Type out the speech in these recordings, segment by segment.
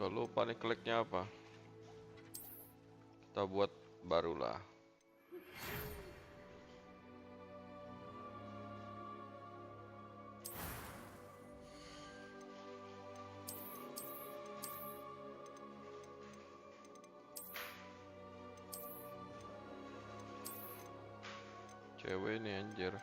lupa nih kliknya apa. Kita buat barulah. Cewek nih anjir.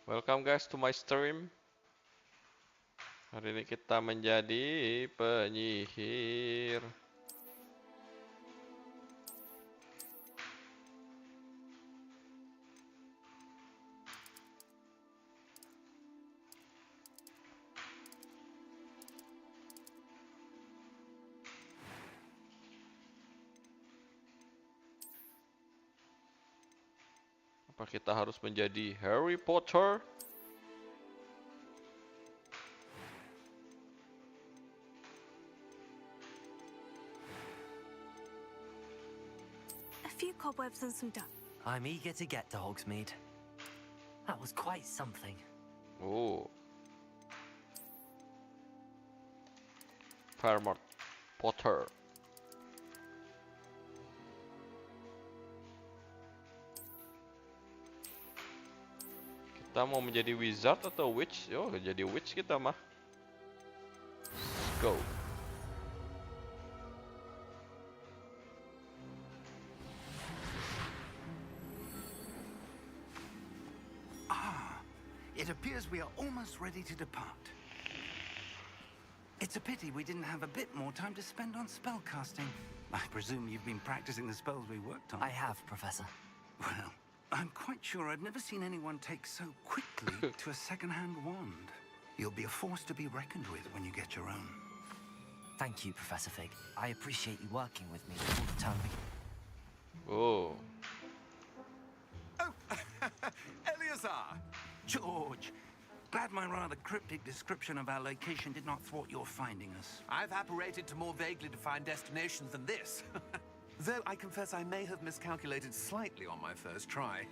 Welcome guys to my stream. Hari ini kita menjadi penyihir. Apa kita harus menjadi Harry Potter? A few cobwebs and some duck. I'm eager to get to Hogsmeade. That was quite something. Oh. Farmer Potter. Kita mau menjadi wizard atau witch? Oh, jadi witch kita mah. Let's go. It appears we are almost ready to depart. It's a pity we didn't have a bit more time to spend on spellcasting. I presume you've been practicing the spells we worked on. I have, Professor. Well, I'm quite sure I've never seen anyone take so quickly to a second-hand wand. You'll be a force to be reckoned with when you get your own. Thank you, Professor Fig. I appreciate you working with me before the term begins. Oh. Oh, Eleazar! George, glad my rather cryptic description of our location did not thwart your finding us. I've apparated to more vaguely defined destinations than this. Though I confess I may have miscalculated slightly on my first try.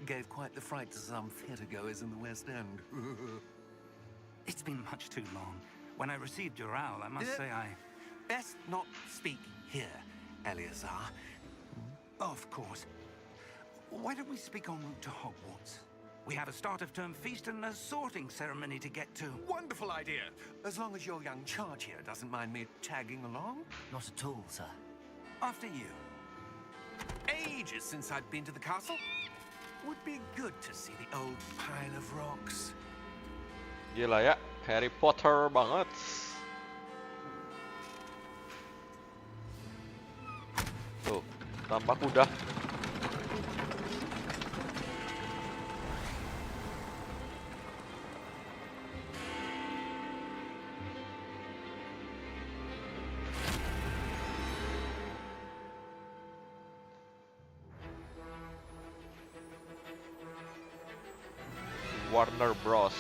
Gave quite the fright to some theatre-goers in the West End. It's been much too long. When I received your owl, I must say I... Best not speak here, Eleazar. Of course. Why don't we speak en route to Hogwarts? We have a start-of-term feast and a sorting ceremony to get to. Wonderful idea. As long as your young charge here doesn't mind me tagging along. Not at all, sir. After you. Ages since I'd been to the castle. Would be good to see the old pile of rocks. Gila ya, Harry Potter banget. Tuh, tampak udah. Warner Bros.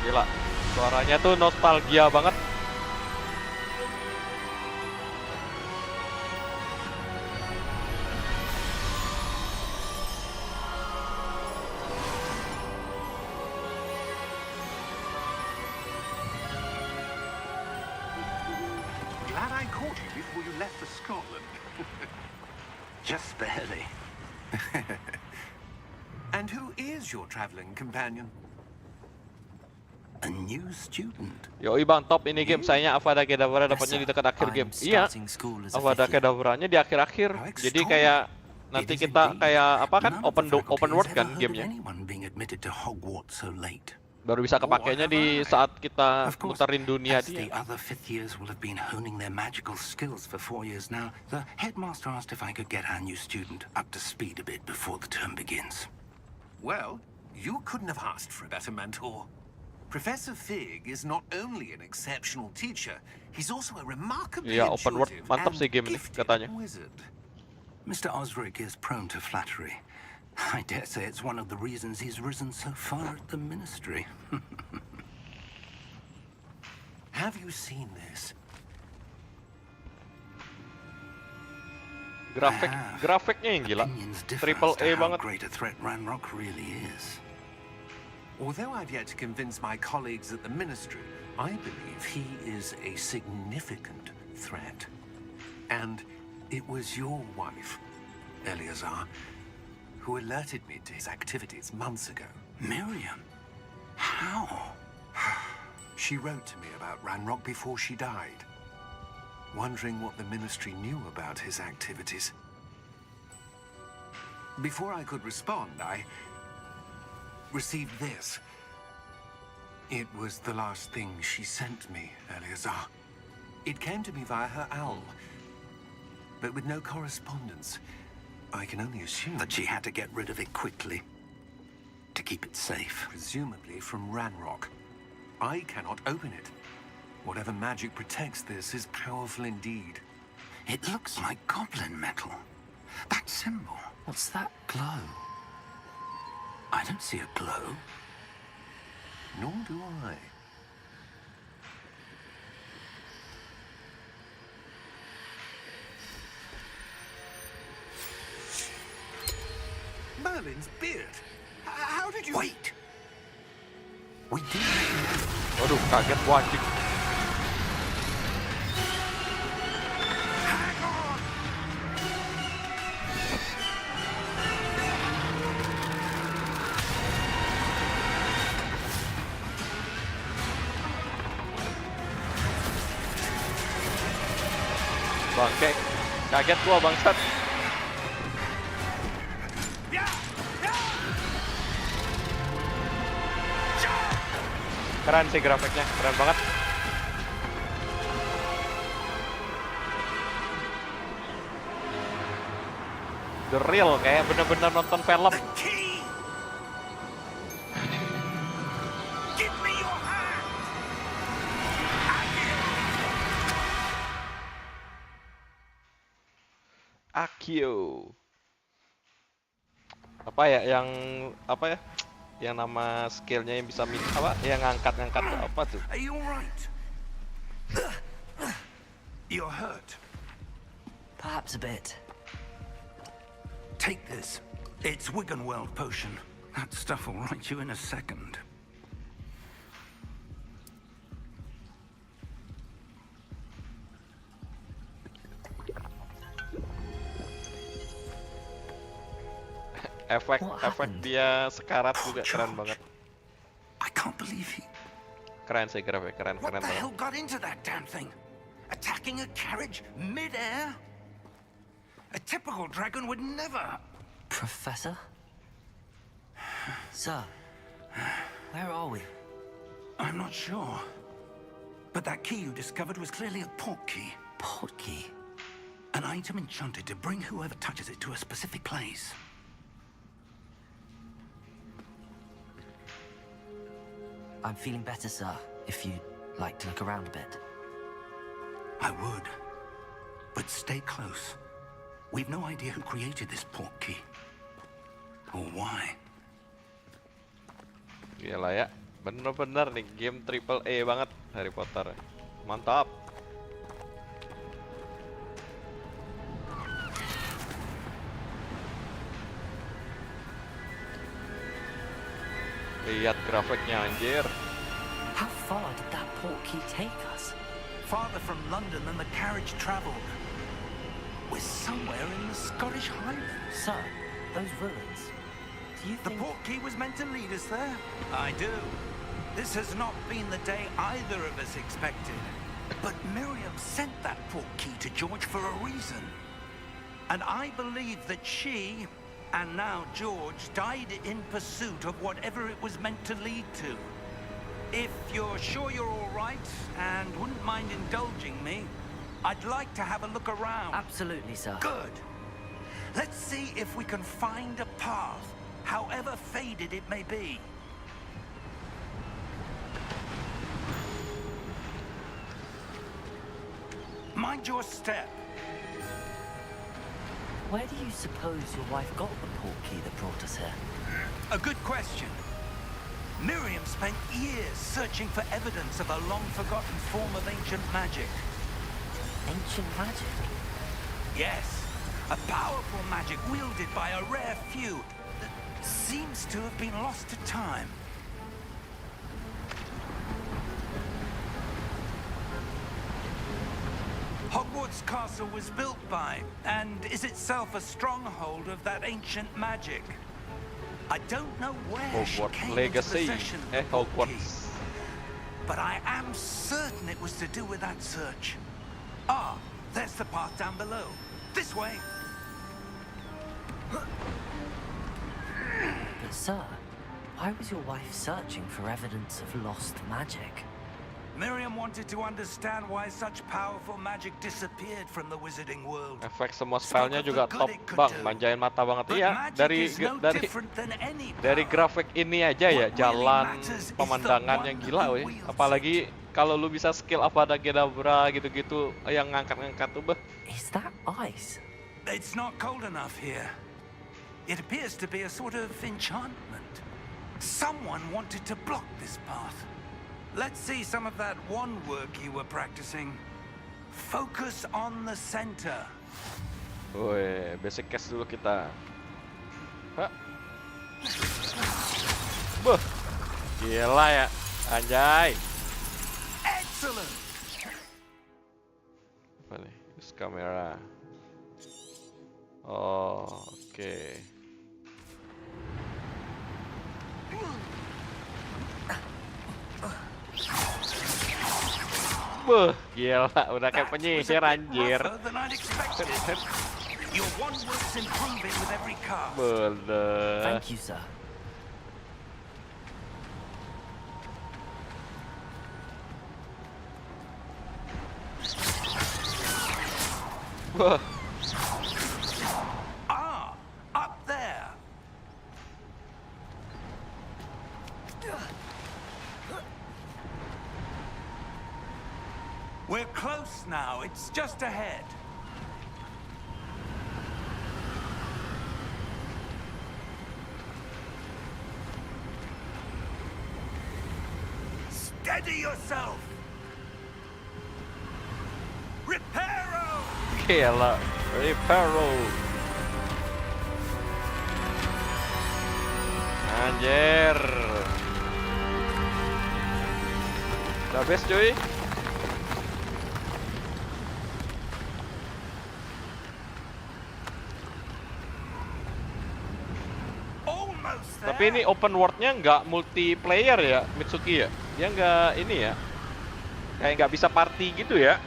Gila, suaranya tuh nostalgia banget. Glad I caught you before you left for Scotland. Just barely. And who is your traveling companion? A new student. Yoi bang, top ini game sayangnya Avada Kedavra dapatnya di dekat akhir game. Iya, Avada Kedavranya di akhir-akhir. Jadi kayak nanti kita kayak apa kan open world kan gamenya. Baru bisa kepakainya di saat kita muterin dunia dia. The other fifth years will have been honing their magical skills for 4 years now. The headmaster asked if I could get our new student up to speed a bit before the term begins. Well, you couldn't have asked for a better mentor. Professor Fig is not only an exceptional teacher, he's also a remarkably Iya, open world intuitive mantap and sih game ini gifted katanya. wizard. Mr. Osric is prone to flattery. I dare say it's one of the reasons he's risen so far at the ministry. Have you seen this? Grafiknya yang gila. Opinions differ Triple as to A how banget. great a threat Ranrock really is. Although I've yet to convince my colleagues at the Ministry, I believe he is a significant threat. And it was your wife, Eleazar, who alerted me to his activities months ago. Miriam? How? She wrote to me about Ranrock before she died, wondering what the Ministry knew about his activities. Before I could respond, I received this. It was the last thing she sent me, Eleazar. It came to me via her owl, but with no correspondence. I can only assume That she had to get rid of it quickly. To keep it safe. presumably from Ranrock. I cannot open it. Whatever magic protects this is powerful indeed. It looks like goblin metal. That symbol. What's that glow? I don't see a glow. Nor do I. Merlin's beard. How did you... Wait! We did. Waduh, kaget wajib. Hang on! Bangke. Kaget gua bangsat. Keren sih grafiknya, keren banget. The real, kayak bener-bener nonton film. The key! Give me your hand! Akio. Apa ya yang apa ya? Yang nama skillnya yang bisa apa? Yang ngangkat-ngangkat tuh apa tuh? Are you alright? You're hurt. Perhaps a bit. Take this. It's Wiggenweld potion. That stuff will right you in a second. Efek What efek happened? dia sekarat juga keren George. banget. I can't believe he... Keren sih grafik, keren What the banget. hell got into that damn thing? Attacking a carriage mid-air? A typical dragon would never... Professor? Sir, where are we? I'm not sure. But that key you discovered was clearly a port key. Port key. An item enchanted to bring whoever touches it to a specific place. I'm feeling better, sir, if you'd like to look around a bit. I would. But stay close. We've no idea who created this port key. Or why. Gila ya, bener-bener nih game triple A banget Harry Potter. Mantap. Lihat grafiknya anjir. How far did that port key take us? Farther from London than the carriage travelled. We're somewhere in the Scottish Highlands. Sir, those ruins. Do you The think... port key was meant to lead us there? I do. This has not been the day either of us expected. But Miriam sent that port key to George for a reason. And I believe that she, and now George, died in pursuit of whatever it was meant to lead to. If you're sure you're all right and wouldn't mind indulging me, I'd like to have a look around. Absolutely, sir. Good. Let's see if we can find a path, however faded it may be. Mind your step. Where do you suppose your wife got the portkey that brought us here? A good question. Miriam spent years searching for evidence of a long-forgotten form of ancient magic. Ancient magic? Yes, a powerful magic wielded by a rare few that seems to have been lost to time. Hogwarts Castle was built by, and is itself a stronghold of that ancient magic. I don't know where she Hogwarts came Legacy. into possession of the portkey, Hogwarts. but I am certain it was to do with that search. Ah, there's the path down below. This way. But sir, why was your wife searching for evidence of lost magic? Miriam wanted to understand why such powerful magic disappeared from the wizarding world. Efek semua spellnya juga top bang, manjain mata banget. Iya, dari grafik ini aja ya, jalan pemandangan yang gila, weh. Apalagi kalau lu bisa skill Avada Kedavra gitu-gitu, yang ngangkat-ngangkat tuh, beh. Is that ice? It's not cold enough here. It appears to be a sort of enchantment. Someone wanted to block this path. Let's see some of that wand work you were practicing. Focus on the center. Woi, basic cast dulu kita. Hah? Beuh, gila ya, anjay. Excellent. Apa nih? Use kamera. Oh, oke. Beuh, gila, udah kayak penyihir anjir. Your wand works improving with every cast. Bener. Thank you, sir. Wah, Ah, up there. We're close now. It's just ahead. Steady yourself. Reparo. gila. Reparo. Anjir. Udah best cuy. Almost there. Tapi ini open world-nya nggak multiplayer ya, Mitsuki ya? Dia nggak ini ya? Kayak nggak bisa party gitu ya?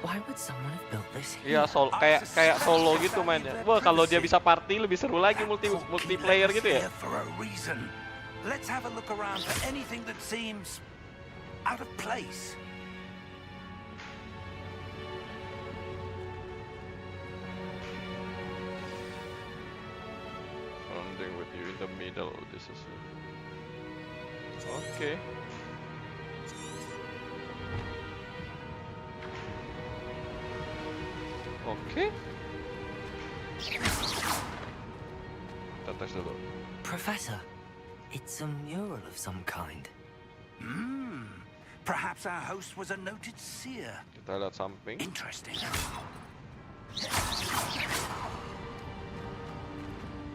Why would someone have built this Iya, kayak solo gitu mainnya. Wah, kalau dia bisa party lebih seru lagi multiplayer gitu ya. For a reason. Let's have a look around for anything that seems out of place. Surrounding with you in the middle. This is it. Oke. Oke. Kita tes dulu. Professor, it's a mural of some kind. Perhaps our host was a noted seer. Kita lihat samping. Interesting.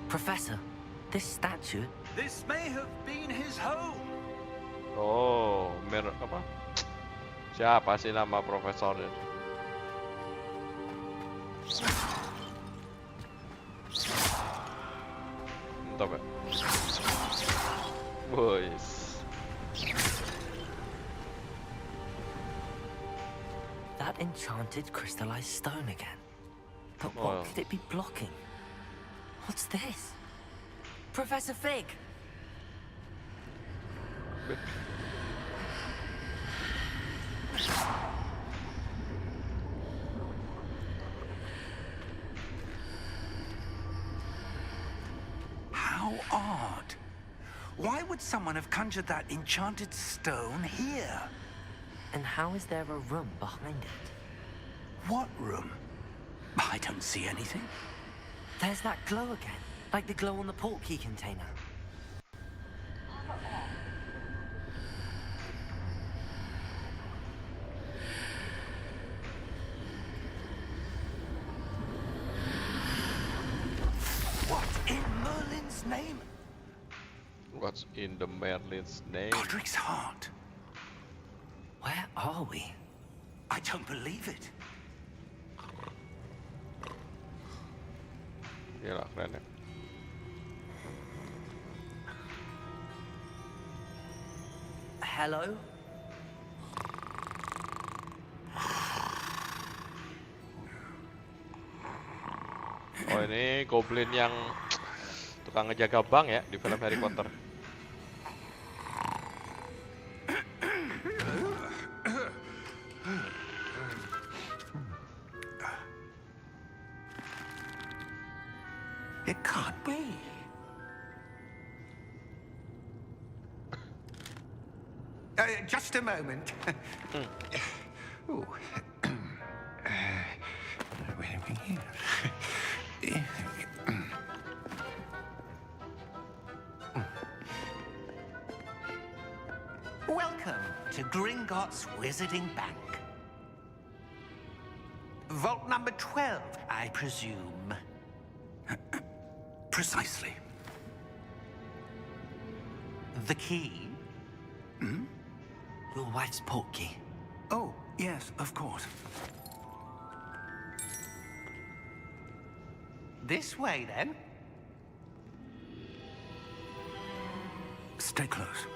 Professor, this statue, This may have been his home. Oh, apa? Siapa sih nama profesornya? Mantap ya? Boys. that enchanted crystallized stone again. But Oh. what could it be blocking? What's this? Professor Fig! How odd. Why would someone have conjured that enchanted stone here? And how is there a room behind it? What room? I don't see anything. There's that glow again, like the glow on the portkey container. What in Merlin's name? What's in the Merlin's name? Godric's heart. Where are we? I don't believe it. Gila, keren ya. Hello? Oh, ini goblin yang tukang ngejaga bank ya di film Harry Potter. It can't be. Just a moment. Ooh. Where are we here? Welcome to Gringotts Wizarding Bank. Vault number 12, I presume. Precisely. The key? Your wife's portkey. Oh, yes, of course. This way, then. Stay close.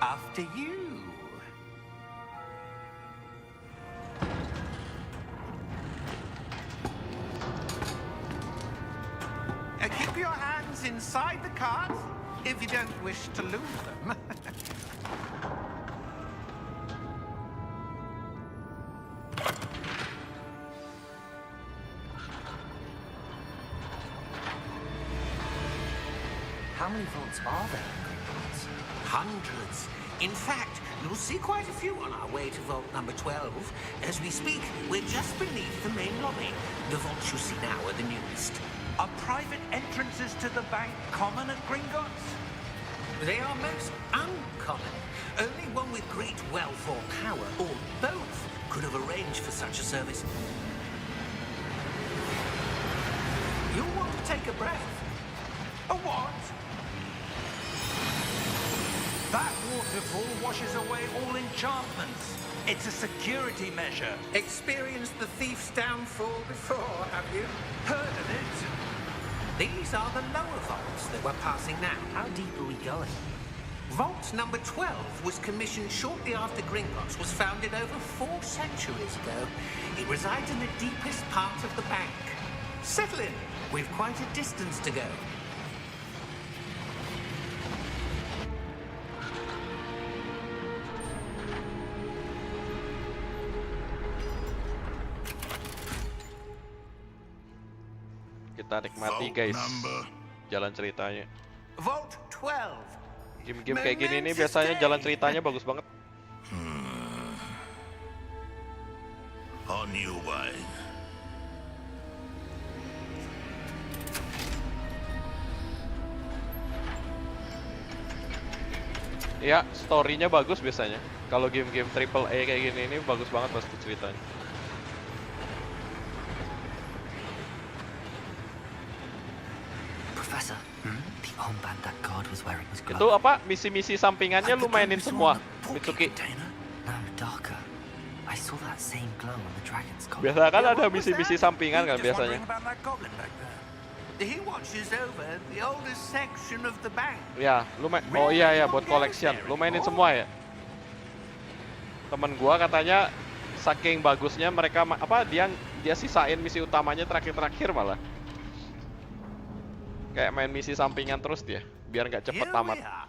After you. Keep your hands inside the cart if you don't wish to lose them. How many vaults are there in Gringotts? Hundreds. In fact, you'll see quite a few on our way to vault number 12. As we speak, we're just beneath the main lobby. The vaults you see now are the newest. Are private entrances to the bank common at Gringotts? They are most uncommon. Only one with great wealth or power, or both, could have arranged for such a service. You'll want to take a breath. A what? That waterfall washes away all enchantments. It's a security measure. Experienced the thief's downfall before, have you? Heard of it? These are the lower vaults that we're passing now. How deep are we going? Vault number 12 was commissioned shortly after Gringotts was founded over 4 centuries ago. It resides in the deepest part of the bank. Settle in. We've quite a distance to go. Kita nikmati guys jalan ceritanya. Vault 12. Game-game kayak gini nih biasanya jalan ceritanya bagus banget. On your way. Ya, story-nya bagus biasanya. Kalau game-game triple A kayak gini ini bagus banget pasti ceritanya. Professor, the armband that guard was wearing was Itu glowing. apa? Misi-misi sampingannya lu mainin semua, Mitsuki. No, darker. I saw that same glow on the dragon's collar. Biasa kan Yeah, ada what was misi-misi that? sampingan kan Just biasanya. wondering about that goblin back there. He watches over the oldest section of the bank. Ya, lu main. Oh iya ya, buat collection. Lu mainin semua ya. Temen gua katanya saking bagusnya mereka dia sisain misi utamanya terakhir-terakhir malah. Kayak main misi sampingan terus dia, biar nggak cepet Here tamat. we are.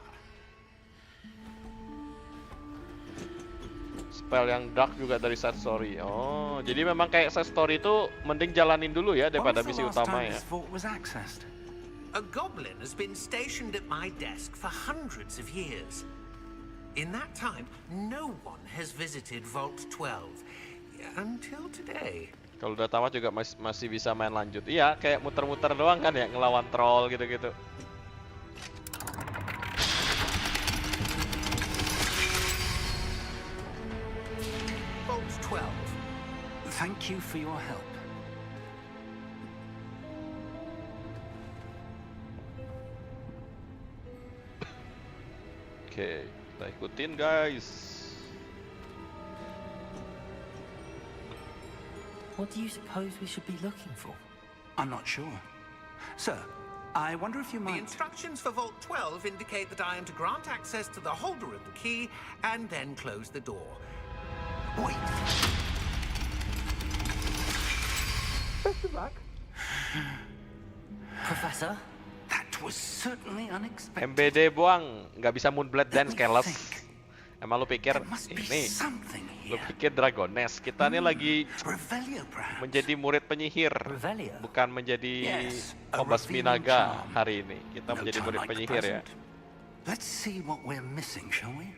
Spell yang dark juga dari side story. Oh, jadi memang kayak side story itu mending jalanin dulu ya daripada misi utama ya. A goblin has been stationed at my desk for hundreds of years. In that time, no one has visited Vault 12 until today. Kalau udah tamat juga masih bisa main lanjut. Iya, kayak muter-muter doang kan ya, ngelawan troll gitu-gitu. Vault 12. Thank you for your help. Oke, kita ikutin guys. What do you suppose we should be looking for? I'm not sure. Sir, I wonder if you The might... instructions for Vault 12 indicate that I am to grant access to the holder of the key and then close the door. Wait. Professor? That was certainly unexpected. MBD buang, nggak bisa Moonblade Dance careless. Emang lu pikir There must be ini? something Lu here. pikir Dragoness? Kita nih lagi Revelio, perhaps. menjadi murid penyihir, Revelio? bukan menjadi Yes, a pembasmi revealing naga charm. hari ini. Kita No menjadi time murid like the penyihir ya. present. Let's see what we're missing, shall we?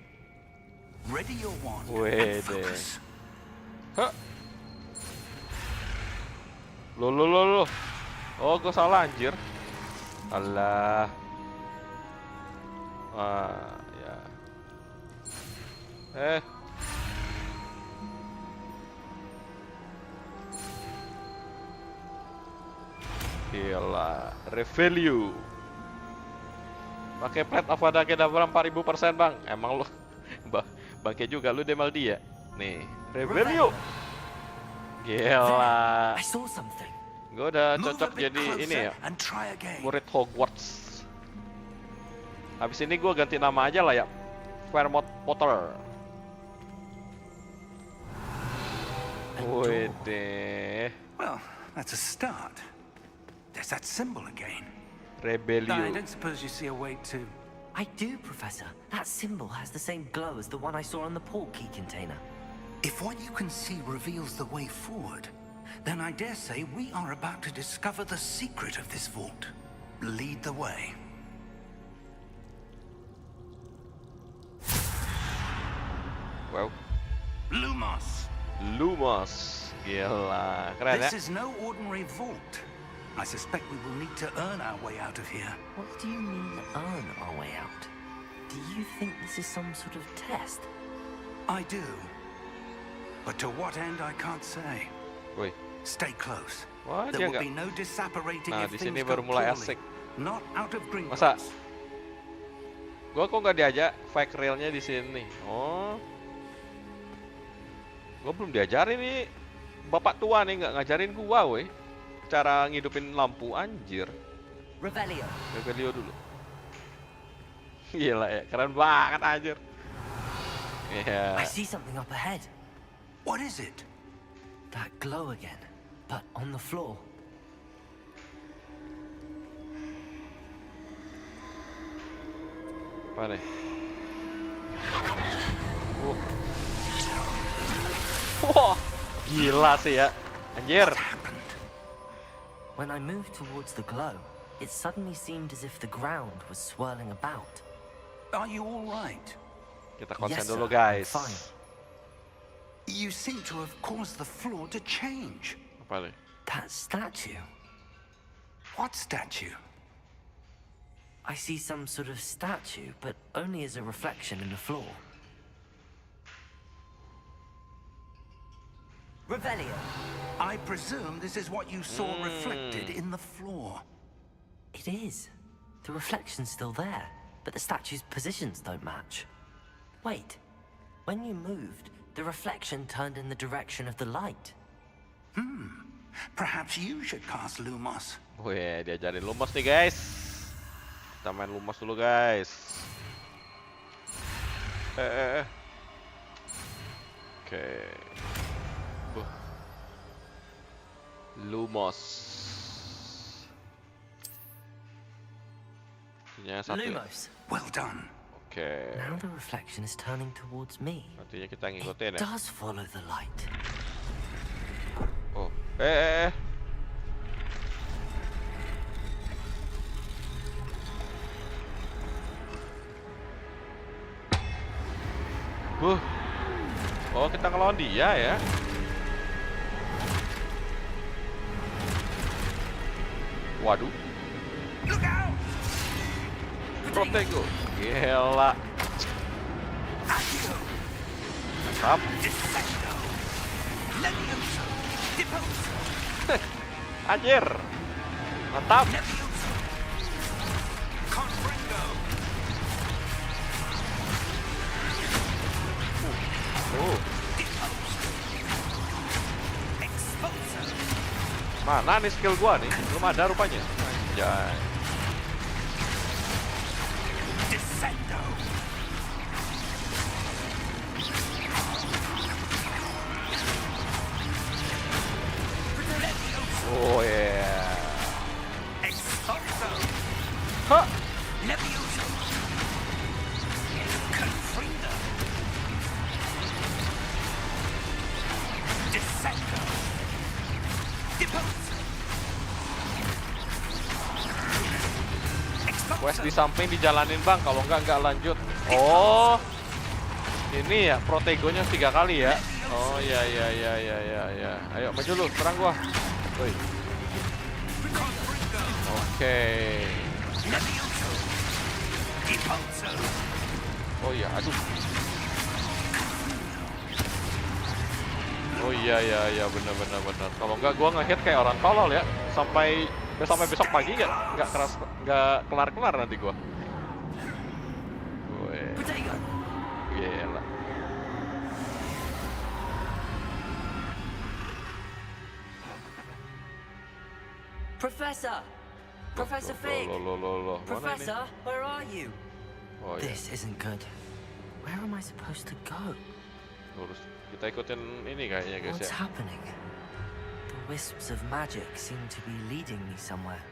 Ready your wand Wede. and focus. Hah? Lu. Oh, gue salah anjir. Alah. Ah, ya. Gila, Revelio. Pakai plat Avada Kedavra 4000%, Bang. Emang lu bangke juga lu demal dia. Nih, Revelio. Gila. I saw something. Gue udah Move cocok a bit jadi ini closer ya, and try again. murid Hogwarts. Habis ini gue ganti nama aja lah ya, Vermont Potter. Wede, Well, that's a start. There's that symbol again. I Rebellion. don't suppose you see a way to... I do, Professor. That symbol has the same glow as the one I saw on the portkey container. If what you can see reveals the way forward, then I dare say we are about to discover the secret of this vault. Lead the way. Wow, Lumos! Lumos. Gila, keren ya. This is no ordinary vault. I suspect we will need to earn our way out of here. What do you mean, earn our way out? Do you think this is some sort of test? I do. But to what end, I can't say. Woi, Stay close. wah There dia will nggak. be no disapparating Nah, if di things sini go baru mulai poorly. asik. Not out of Masa? Gringotts. Gua kok nggak diajak fake realnya di sini. Oh, gua belum diajarin nih. Bapak tua nih nggak ngajarin gua, weh. Cara ngidupin lampu, anjir. Revelio. Revelio dulu. Gila ya, keren banget anjir. Iya. I see something up ahead. What is it? That glow again, but on the floor. Apa nih? Wah, gila sih ya. Anjir. What happened? When I moved towards the glow, it suddenly seemed as if the ground was swirling about. Are you all right? Kita konsen Yes, dulu, sir, I'm guys. fine. You seem to have caused the floor to change. Apa nih? That statue. What statue? I see some sort of statue, but only as a reflection in the floor. Revelio. I presume this is what you saw reflected in the floor. It is. The reflection's still there, but the statue's positions don't match. Wait. When you moved, the reflection turned in the direction of the light. Perhaps you should cast Lumos. Wih, diajarin Lumos nih, guys. Kita main Lumos dulu, guys. Oke. Lumos. Ininya satu ya. Lumos. Well done. Oke. Now the reflection is turning towards me. Nantinya kita ngikutin It ya. does follow the light. Oh, Oh, kita ngelawan dia ya. Waduh. Look out! Protego. Gila. Mantap. Descendo! Levioso! Deposo! Anjir. Mantap. Levioso! Confringo! Oh, Deposo! Exposo! mana nih skill gua nih? Belum ada rupanya. Anjay. Descendo! Levioso! Oh yeah. Exposo! Hah. Levioso! Confringo! Descendo! Deposo! Quest di samping dijalanin bang, kalau nggak lanjut. Oh, ini ya protegonya 3 kali ya. Oh ya. Ayo maju lu, serang gua. Woi. Oke. Levioso! Deposo! Oh iya, aduh. Oh iya bener. Kalau nggak gua nge-hit kayak orang tolol ya. Sampai besok pagi nggak kelar nanti gua. Woi. Protego! Gila. Professor! Professor Fig! Loh. Mana ini? Professor, where are you? Oh iya. This isn't good. Where am I supposed to go? Lurus. Kita ikutin ini kayaknya guys What's ya. happening? The wisps of magic seem to be leading me somewhere.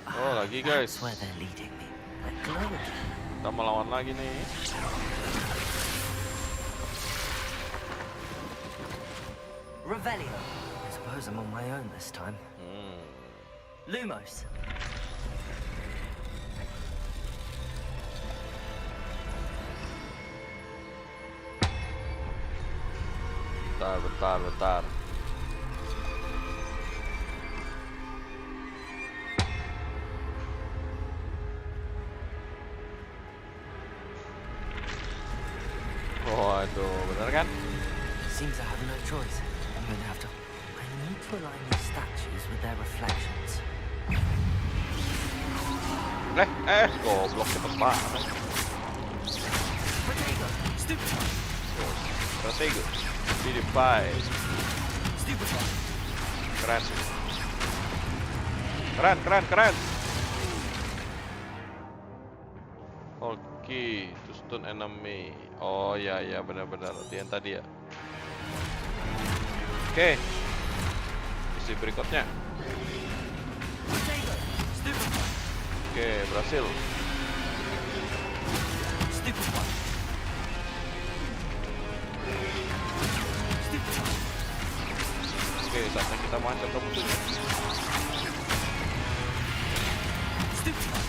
Oh, lagi, guys. That's where they're leading me. That glow again. Kita melawan lagi nih. Revelio. I suppose I'm on my own this time. Lumos. Bentar. Waduh, bener kan? Seems I have no choice. I'm going to have to. I need to align these statues with their reflections. Goblok cepet banget. Protego. Stupid. Protego. PewDiePie. Stupid. Keren. Oke, to stun enemy. Oh ya benar yang tadi ya. Oke. Misi berikutnya. Protego. Stupid. Oke, berhasil. Stupid one. Stupid one. Oke, saatnya kita macet ke musuhnya. Stupid one.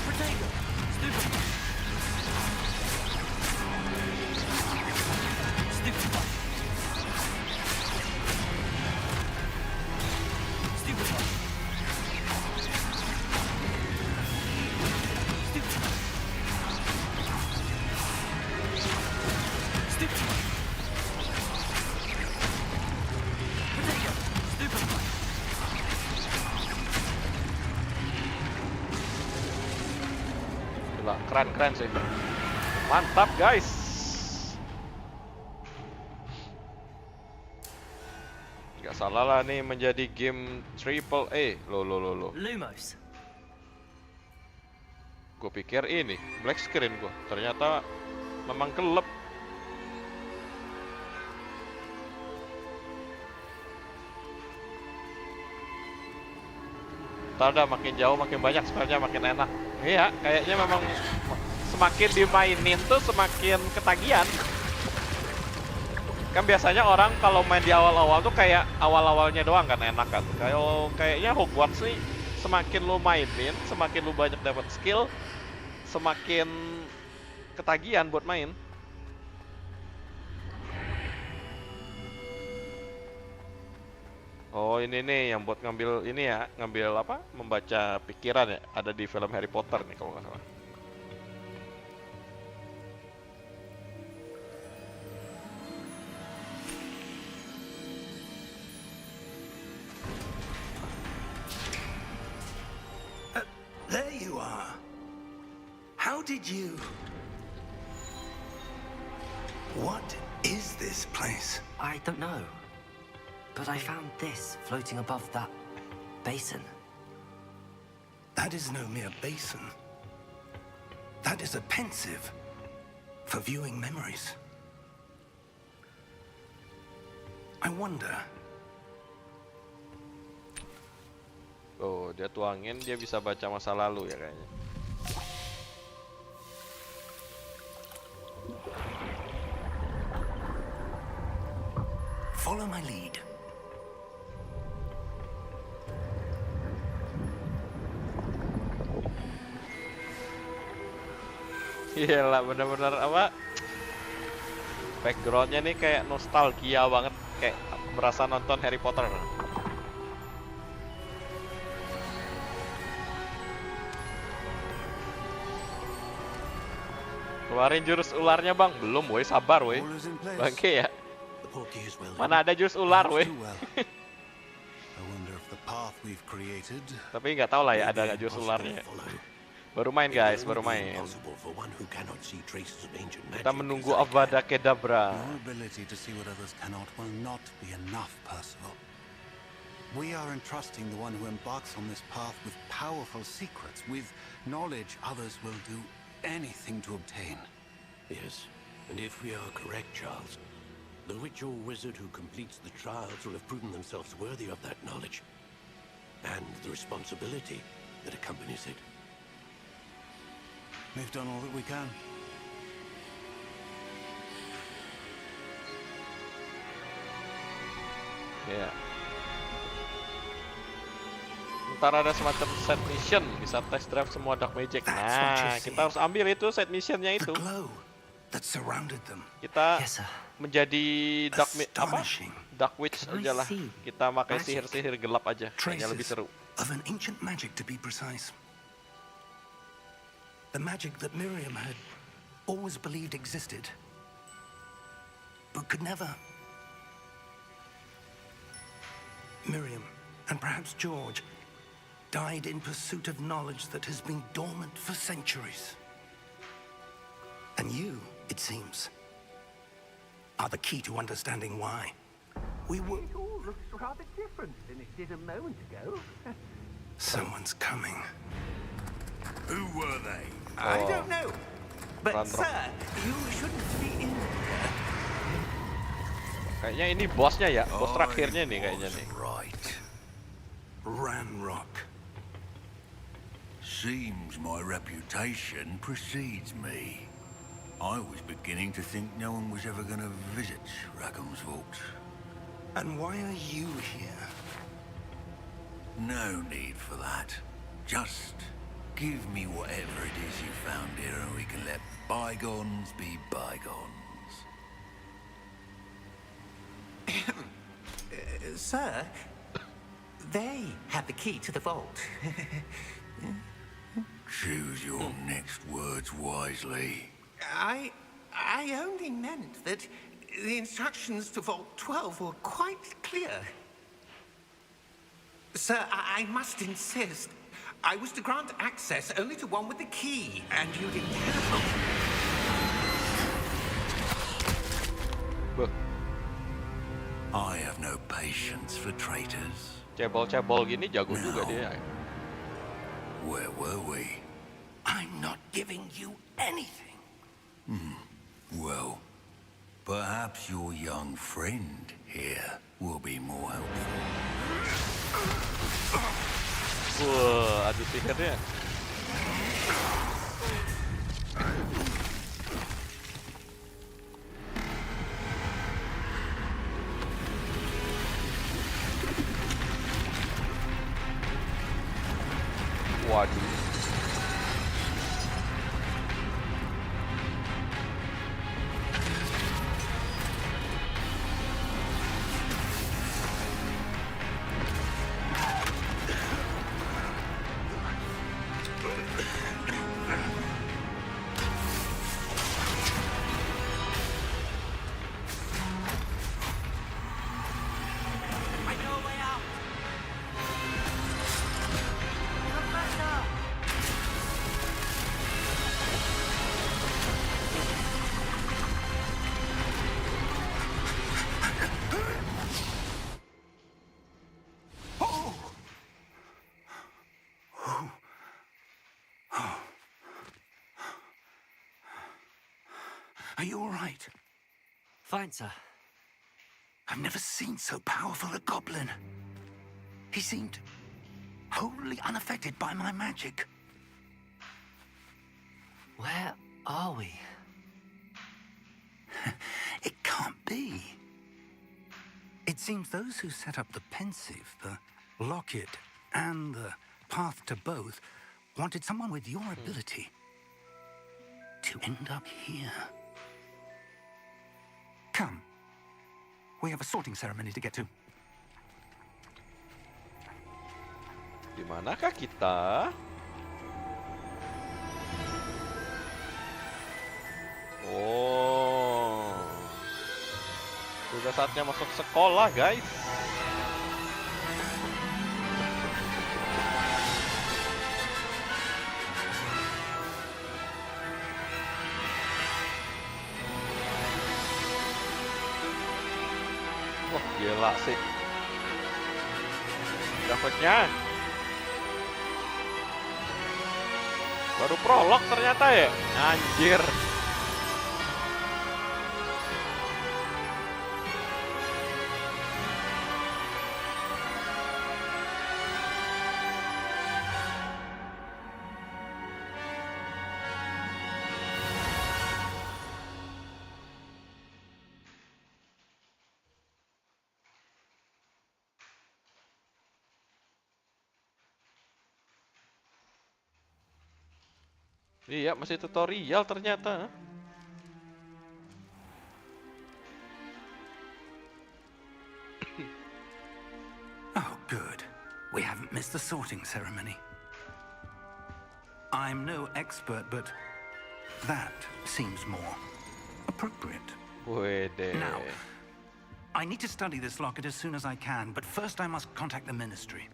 Protego. Stupid one. Stupid one. Stupid one. Stupid one. Stupid one. Protego. Stupid one. Gila, keren sih. Mantap guys. Gak salah lah nih menjadi game triple A. Loh. Lumos. Gue pikir ini black screen gue. Ternyata memang gelap. Ntar udah makin jauh makin banyak spellnya makin enak. Iya, kayaknya memang semakin dimainin tuh semakin ketagihan. Kan biasanya orang kalau main di awal-awal tuh kayak awal-awalnya doang kan enak kan. Kayaknya Hogwarts nih semakin lu mainin, semakin lu banyak dapat skill, semakin ketagihan buat main. Oh ini nih yang buat ngambil ini ya, ngambil apa? Membaca pikiran ya, ada di film Harry Potter nih kalau nggak salah. There you are. How did you... What is this place? I don't know. But I found this floating above that basin. That is no mere basin. That is a pensive for viewing memories. I wonder... Oh, dia tuangin, dia bisa baca masa lalu ya kayaknya. Follow my lead. Iya lah, bener-bener apa? Backgroundnya nih kayak nostalgia banget, kayak berasa nonton Harry Potter. Keluarin jurus ularnya bang, belum woi, sabar woi. Bangke ya. Mana ada jurus ular woi. Tapi nggak tahu lah ya ada nggak jurus ularnya. Baru main guys, baru main. Kita menunggu Avada Kedavra. We are entrusting the one who embarks on this path with powerful secrets, with knowledge others will do anything to obtain. Yes, and if we are correct, Charles, the witch or wizard who completes the trials will have proven themselves worthy of that knowledge, and the responsibility that accompanies it. We've done all that we can. Ya. Ntar ada semacam set mission, bisa test drive semua dark magic. Nah, kita harus ambil itu set missionnya itu. Kita menjadi dark witch aja lah. Kita pakai sihir-sihir gelap aja, kayaknya lebih seru. Of an ancient magic to be precise. The magic that Miriam had always believed existed, but could never. Miriam, and perhaps George, died in pursuit of knowledge that has been dormant for centuries. And you, it seems, are the key to understanding why. We were... It all looks rather different than it did a moment ago. Someone's coming. Who were they? I don't know. But, Random. sir, you shouldn't be in here. Kayaknya ini bosnya ya, bos terakhirnya nih kayaknya nih. Right. Ranrock. Seems my reputation precedes me. I was beginning to think no one was ever going to visit Rackham's Vault. And why are you here? No need for that. Just give me whatever it is you found here and we can let bygones be bygones. Sir, they have the key to the vault. Choose your next words wisely. I only meant that the instructions to Vault 12 were quite clear. Sir, I must insist. I was to grant access only to one with the key, and you didn't have Beuh, I have no patience for traitors. cebol-cebol gini jago juga dia. Where were we? I'm not giving you anything. Well, perhaps your young friend here will be more helpful. Wah, adu sihirnya. Waduh. Are you all right? Fine, sir. I've never seen so powerful a goblin. He seemed wholly unaffected by my magic. Where are we? It can't be. It seems those who set up the pensive, the locket, and the path to both wanted someone with your ability to end up here. Come. We have a sorting ceremony to get to. Di manakah kita? Oh. Sudah saatnya masuk sekolah, guys. Wah, gila sih. Grafiknya. Baru prolog ternyata ya. Anjir. Iya, masih tutorial ternyata. Oh, good. We haven't missed the sorting ceremony. I'm no expert, but that seems more appropriate. Wede. Now, I need to study this locket as soon as I can, but first I must contact the Ministry.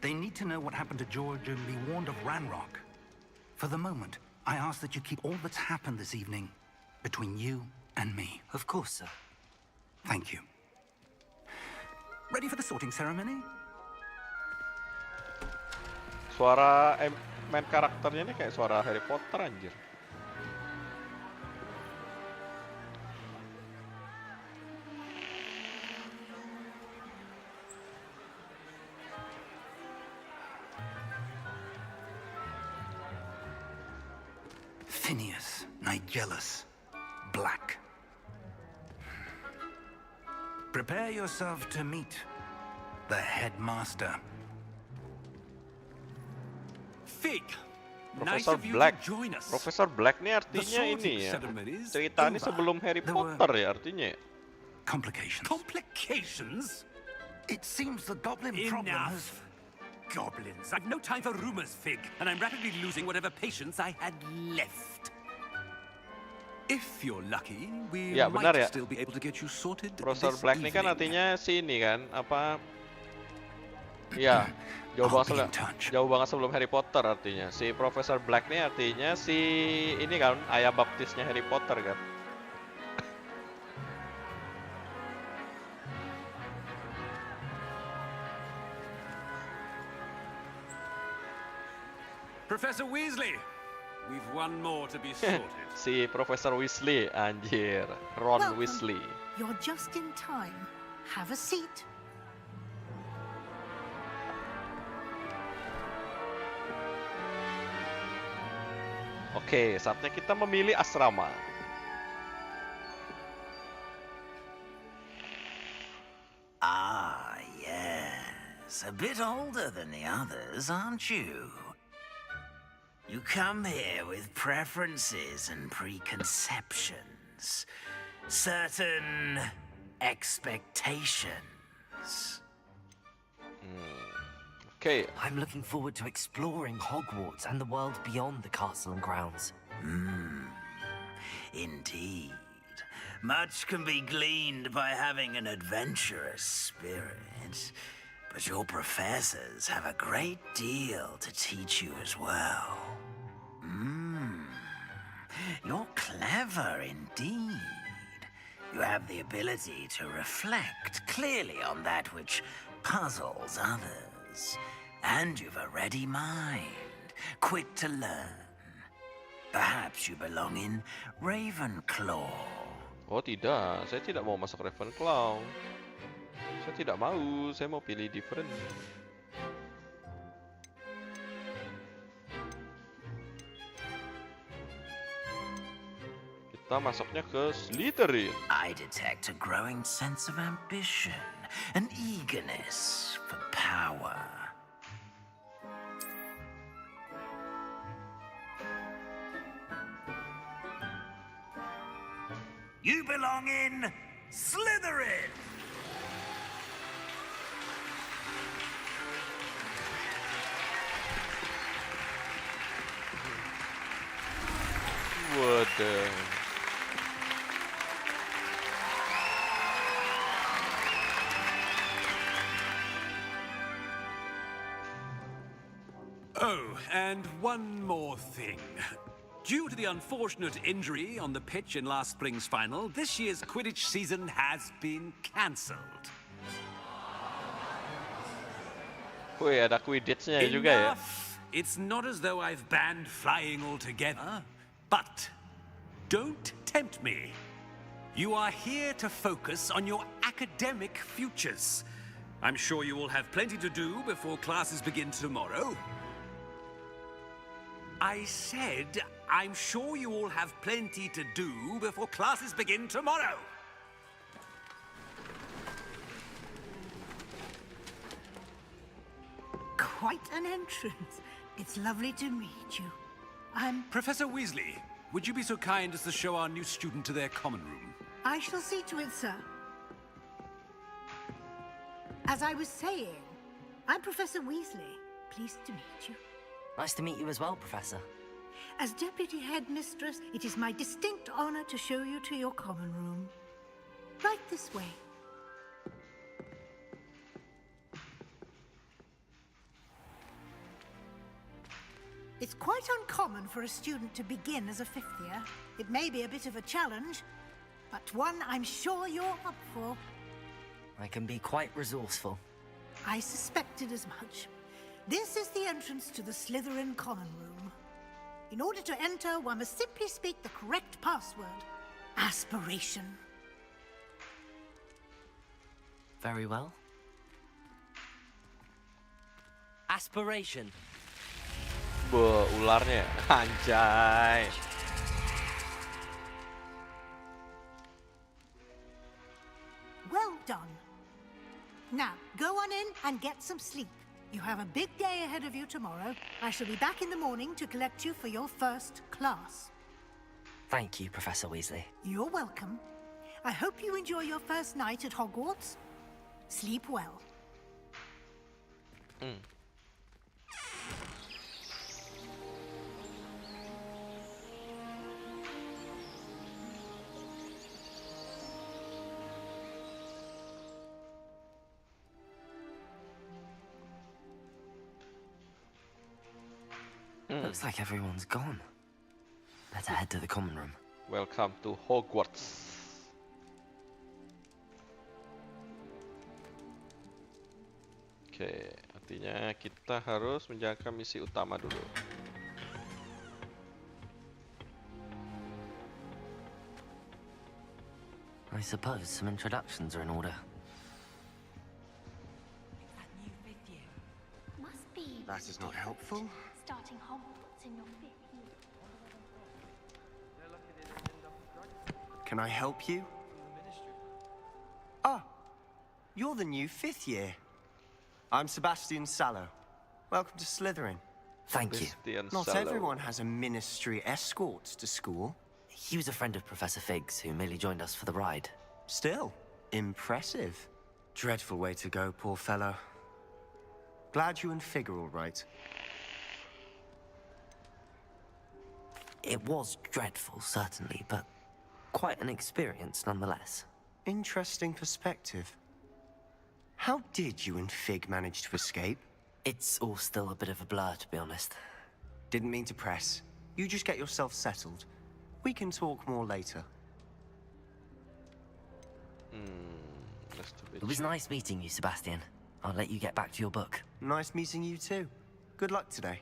They need to know what happened to George and be warned of Ranrock. For the moment, I ask that you keep all that's happened this evening between you and me. Of course, sir. Thank you. Ready for the sorting ceremony? Suara main karakternya ini kayak suara Harry Potter anjir. Phineas, Nigellus, Black. Prepare yourself to meet the headmaster. Fig, nice Profesor of you Black. to join us. Profesor Black ini artinya ini ya. Cerita ini sebelum Harry Potter ya artinya. Complications. Complications? It seems the goblin problem has... Enough. Goblins. I've no time for rumors, Fig, and I'm rapidly losing whatever patience I had left. If you're lucky, we Ya, benar might ya. still be able to get you sorted Profesor this Black ini kan evening. artinya si ini kan apa? Ya, jauh banget sebelum Harry Potter artinya. Si Profesor Black ini artinya si ini kan ayah baptisnya Harry Potter kan. Professor Weasley, we've one more to be sorted. Si Profesor Weasley, anjir. Ron Welcome. Weasley. You're just in time. Have a seat. Oke, saatnya kita memilih asrama. Ah, yes. A bit older than the others, aren't you? You come here with preferences and preconceptions. Certain expectations. Okay. I'm looking forward to exploring Hogwarts and the world beyond the castle and grounds. Indeed. Much can be gleaned by having an adventurous spirit, but your professors have a great deal to teach you as well. You're clever indeed. You have the ability to reflect clearly on that which puzzles others. And you've a ready mind, quick to learn. Perhaps you belong in Ravenclaw. Oh tidak, saya tidak mau masuk Ravenclaw. Saya tidak mau, saya mau pilih different. Kita masuknya ke Slytherin. I detect a growing sense of ambition, an eagerness for power. You belong in Slytherin! Waduh. Oh, and one more thing. Due to the unfortunate injury on the pitch in last spring's final, this year's Quidditch season has been cancelled. Wih, ada Quidditch-nya juga ya. It's not as though I've banned flying altogether, but don't tempt me. You are here to focus on your academic futures. I'm sure you will have plenty to do before classes begin tomorrow. I said, I'm sure you all have plenty to do before classes begin tomorrow. Quite an entrance. It's lovely to meet you. I'm... Professor Weasley, would you be so kind as to show our new student to their common room? I shall see to it, sir. As I was saying, I'm Professor Weasley. Pleased to meet you. Nice to meet you as well, Professor. As Deputy Headmistress, it is my distinct honor to show you to your common room. Right this way. It's quite uncommon for a student to begin as a fifth year. It may be a bit of a challenge, but one I'm sure you're up for. I can be quite resourceful. I suspected as much. This is the entrance to the Slytherin common room. In order to enter, one must simply speak the correct password. Aspiration. Very well. Aspiration. Ularnya. Anjay. Well done. Now, go on in and get some sleep. You have a big day ahead of you tomorrow. I shall be back in the morning to collect you for your first class. Thank you, Professor Weasley. You're welcome. I hope you enjoy your first night at Hogwarts. Sleep well. Looks like everyone's gone. Better head to the common room. Welcome to Hogwarts. Oke, artinya kita harus menjalankan misi utama dulu. I suppose some introductions are in order. That new fifth year. Must be. That is not helpful. Starting Hogwarts in your fifth year. Can I help you? Ah, you're the new 5th year. I'm Sebastian Sallow. Welcome to Slytherin. Thank you. Not everyone has a ministry escort to school. He was a friend of Professor Fig's who merely joined us for the ride. Still, impressive. Dreadful way to go, poor fellow. Glad you and Fig are all right. It was dreadful, certainly, but quite an experience nonetheless. Interesting perspective. How did you and Fig manage to escape? It's all still a bit of a blur, to be honest. Didn't mean to press. You just get yourself settled. We can talk more later. It was nice meeting you, Sebastian. I'll let you get back to your book. Nice meeting you too. Good luck today.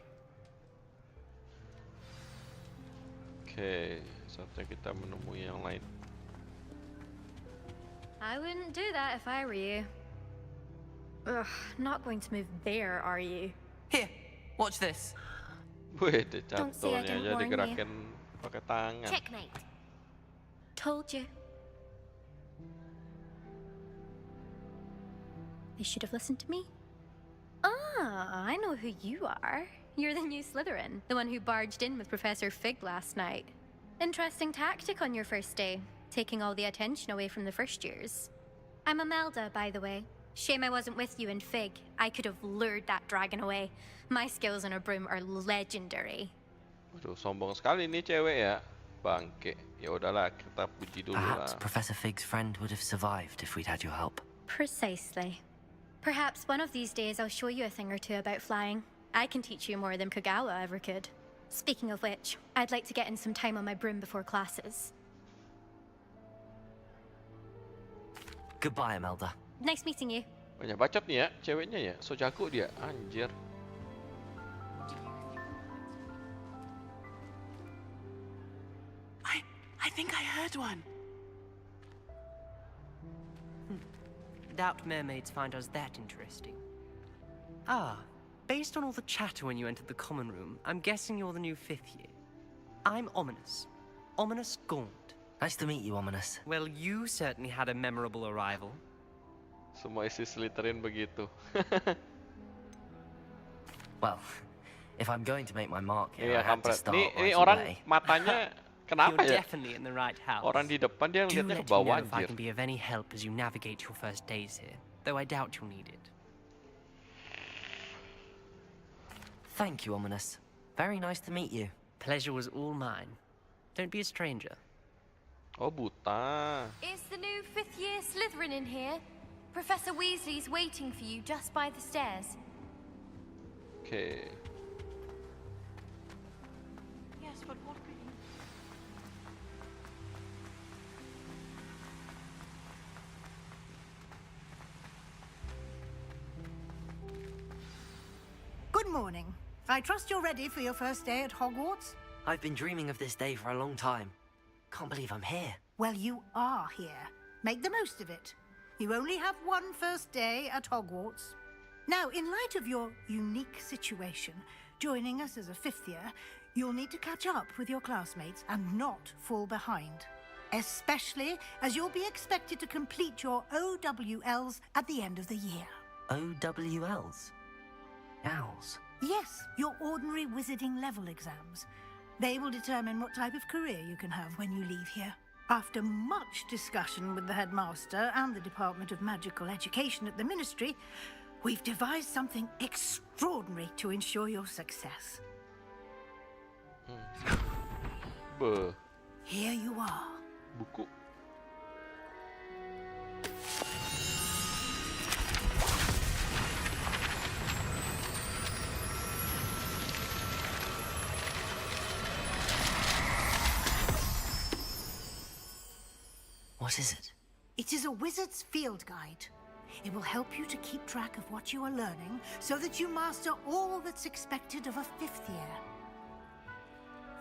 Oke, saatnya kita menemui yang lain. I wouldn't do that if I were you. Ugh, not going to move there, are you? Here, watch this. Wih, deh Don't say I cantolnya didn't aja warn you. digerakin pakai tangan. Checkmate. Told you. They should have listened to me. Ah, I know who you are. You're the new Slytherin, the one who barged in with Professor Fig last night. Interesting tactic on your first day, taking all the attention away from the first years. I'm Imelda, by the way. Shame I wasn't with you in Fig. I could have lured that dragon away. My skills on a broom are legendary. Waduh, sombong sekali nih cewek ya. Bangke. Ya udahlah, kita puji dulu Perhaps lah. Professor Fig's friend would have survived if we'd had your help. Precisely. Perhaps one of these days I'll show you a thing or two about flying. I can teach you more than Kagawa ever could. Speaking of which, I'd like to get in some time on my broom before classes. Goodbye, Imelda. Nice meeting you. Banyak bacot nih ya, ceweknya ya. So jago dia, anjir. I think I heard one. Doubt mermaids find us that interesting. Ah, based on all the chatter when you entered the common room, I'm guessing you're the new 5th year. I'm Ominous. Ominous Gaunt. Nice to meet you, Ominous. Well, you certainly had a memorable arrival. Semua isi Slytherin begitu. Well, if I'm going to make my mark here, Iya, I had to kampret. start Ini right orang away. matanya kenapa You're ya? definitely in the right house. Orang di depan dia Do ngeliatnya let ke me know bawah if I anjir. can be of any help as you navigate your first days here, though I doubt you'll need it. Thank you, Ominous. Very nice to meet you. Pleasure was all mine. Don't be a stranger. Oh, buta. Is the new 5th year Slytherin in here? Professor Weasley's waiting for you just by the stairs. Oke. Yes, but what could you... Good morning. I trust you're ready for your first day at Hogwarts? I've been dreaming of this day for a long time. Can't believe I'm here. Well, you are here. Make the most of it. You only have one first day at Hogwarts. Now, in light of your unique situation, joining us as a 5th year, you'll need to catch up with your classmates and not fall behind. Especially as you'll be expected to complete your OWLs at the end of the year. OWLs? Owls? Yes, your ordinary wizarding level exams. They will determine what type of career you can have when you leave here. After much discussion with the headmaster and the Department of Magical Education at the Ministry, we've devised something extraordinary to ensure your success. Beuh. Here you are. Buku. What is it? It is a wizard's field guide. It will help you to keep track of what you are learning so that you master all that's expected of a 5th year.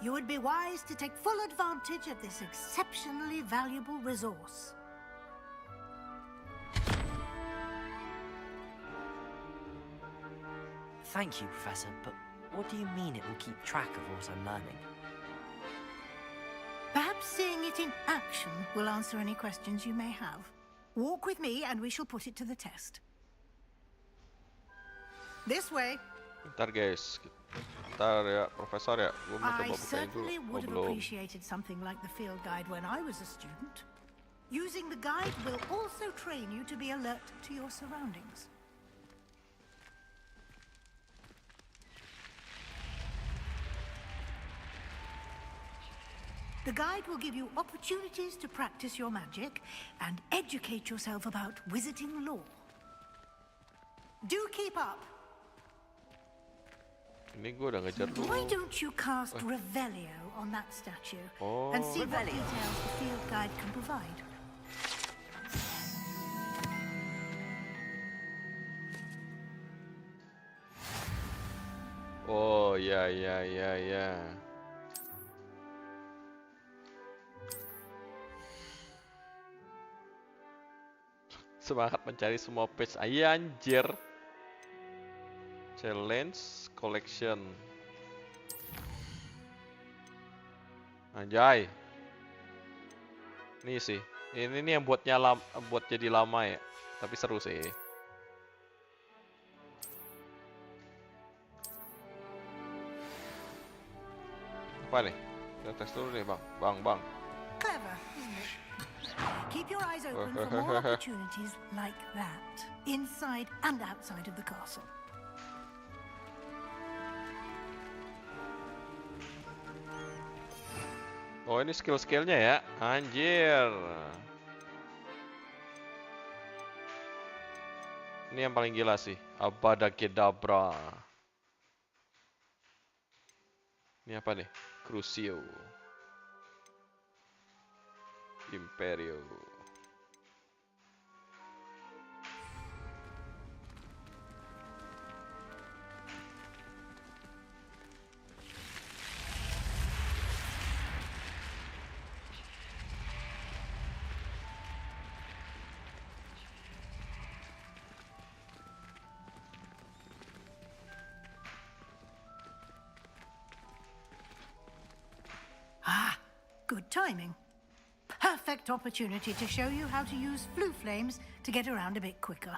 You would be wise to take full advantage of this exceptionally valuable resource. Thank you, Professor, but what do you mean it will keep track of what I'm learning? Perhaps seeing it it in action will answer any questions you may have. Walk with me and we shall put it to the test. This way. Bentar guys. Bentar ya, Profesor ya. Gua mau I coba bukain dulu. certainly Oh, would have belum. appreciated something like the field guide when I was a student. Using the guide will also train you to be alert to your surroundings. The guide will give you opportunities to practice your magic and educate yourself about wizarding lore. Do keep up. Ini gue udah ngejar dulu. Why don't you cast Revelio on that statue Oh. and see what details the field guide can provide? Oh, ya. Semangat mencari semua page. Iya anjir. Challenge collection. Anjay. Ini sih. Ini nih yang buat jadi lama ya. Tapi seru sih. Apa nih? Kita tes dulu nih, Bang. Bang. Clever, isn't it? Keep your eyes open for more opportunities like that, inside and outside of the castle. Oh, ini skill-skillnya ya. Anjir. Ini yang paling gila sih. Avada Kedavra. Ini apa nih? Crucio. Imperio. Ah, good timing. Perfect opportunity to show you how to use flue flames to get around a bit quicker.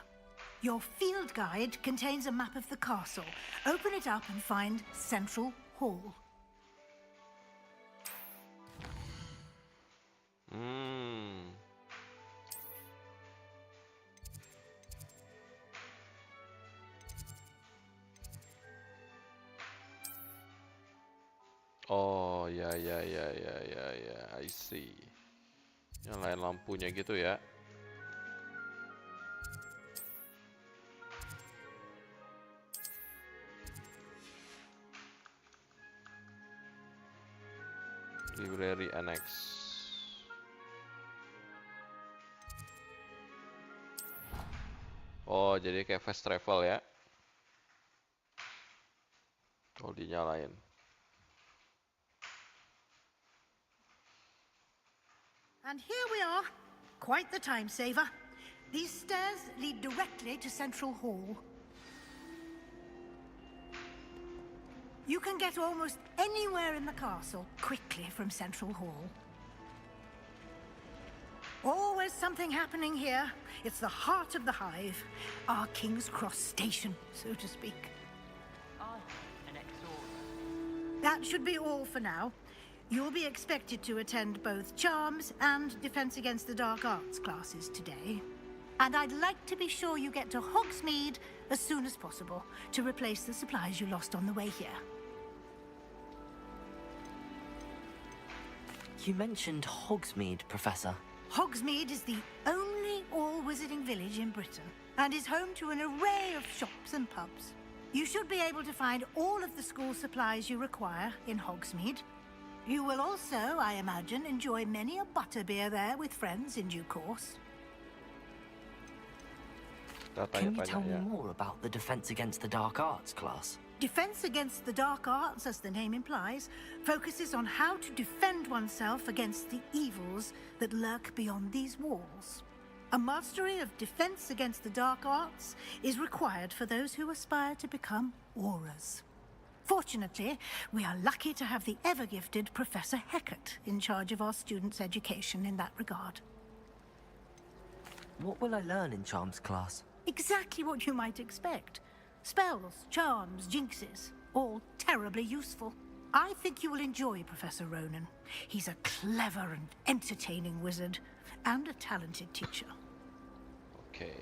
Your field guide contains a map of the castle. Open it up and find Central Hall. Oh, ya, I see. Nyalain lampunya gitu ya. Library Annex. Oh, jadi kayak fast travel ya. Oh, dinyalain. And here we are. Quite the time saver. These stairs lead directly to Central Hall. You can get almost anywhere in the castle quickly from Central Hall. Always something happening here. It's the heart of the hive. Our King's Cross station, so to speak. That should be all for now. You'll be expected to attend both Charms and Defense Against the Dark Arts classes today. And I'd like to be sure you get to Hogsmeade as soon as possible to replace the supplies you lost on the way here. You mentioned Hogsmeade, Professor. Hogsmeade is the only all-wizarding village in Britain and is home to an array of shops and pubs. You should be able to find all of the school supplies you require in Hogsmeade. You will also, I imagine, enjoy many a butterbeer there with friends in due course. Can you tell me more about the Defense Against the Dark Arts class? Defense Against the Dark Arts, as the name implies, focuses on how to defend oneself against the evils that lurk beyond these walls. A mastery of Defense Against the Dark Arts is required for those who aspire to become Aurors. Fortunately, we are lucky to have the ever-gifted Professor Heckert in charge of our students' education in that regard. What will I learn in Charms class? Exactly what you might expect. Spells, charms, jinxes, all terribly useful. I think you will enjoy Professor Ronan. He's a clever and entertaining wizard, and a talented teacher. Okay.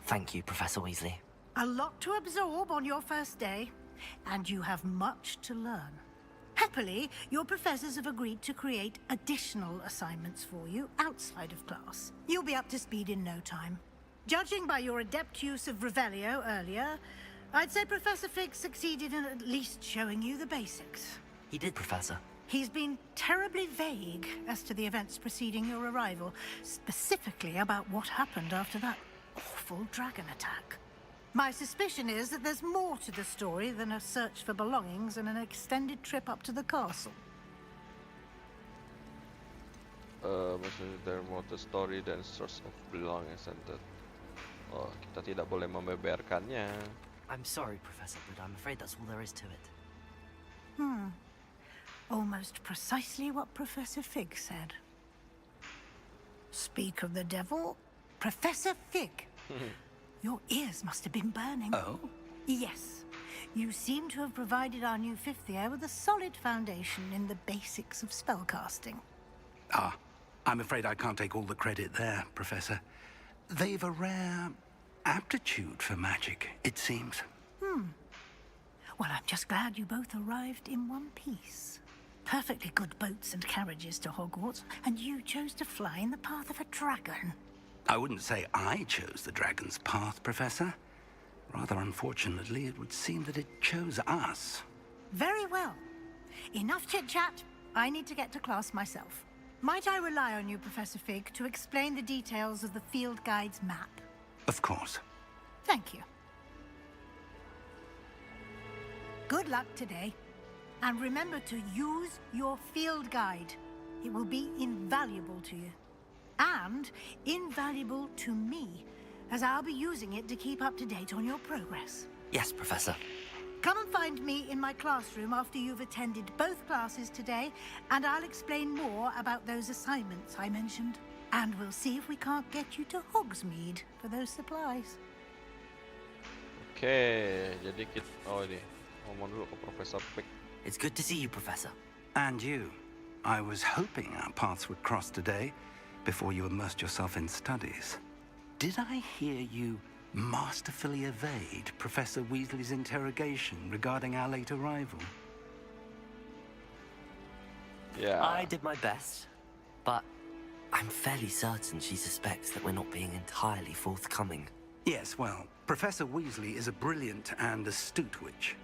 Thank you, Professor Weasley. A lot to absorb on your first day, and you have much to learn. Happily, your professors have agreed to create additional assignments for you outside of class. You'll be up to speed in no time. Judging by your adept use of Revelio earlier, I'd say Professor Fig succeeded in at least showing you the basics. He did, Professor. He's been terribly vague as to the events preceding your arrival, specifically about what happened after that awful dragon attack. My suspicion is that there's more to the story than a search for belongings and an extended trip up to the castle. Maksudnya there more to story than source of belongings and that. Oh, kita tidak boleh membeberkannya. I'm sorry, Professor, but I'm afraid that's all there is to it. Almost precisely what Professor Fig said. Speak of the devil, Professor Fig. Your ears must have been burning. Oh? Yes. You seem to have provided our new fifth year with a solid foundation in the basics of spellcasting. Ah, I'm afraid I can't take all the credit there, Professor. They've a rare aptitude for magic, it seems. Well, I'm just glad you both arrived in one piece. Perfectly good boats and carriages to Hogwarts, and you chose to fly in the path of a dragon. I wouldn't say I chose the dragon's path, Professor. Rather unfortunately, it would seem that it chose us. Very well. Enough chit-chat. I need to get to class myself. Might I rely on you, Professor Fig, to explain the details of the field guide's map? Of course. Thank you. Good luck today. And remember to use your field guide. It will be invaluable to you. And invaluable to me, as I'll be using it to keep up to date on your progress. Yes, Professor. Come and find me in my classroom after you've attended both classes today, and I'll explain more about those assignments I mentioned. And we'll see if we can't get you to Hogsmeade for those supplies. Oke, jadi kita ini ngomong dulu ke Professor Fig. It's good to see you, Professor. And you. I was hoping our paths would cross today before you immersed yourself in studies. Did I hear you masterfully evade Professor Weasley's interrogation regarding our late arrival? Yeah. I did my best, but I'm fairly certain she suspects that we're not being entirely forthcoming. Yes, well, Professor Weasley is a brilliant and astute witch.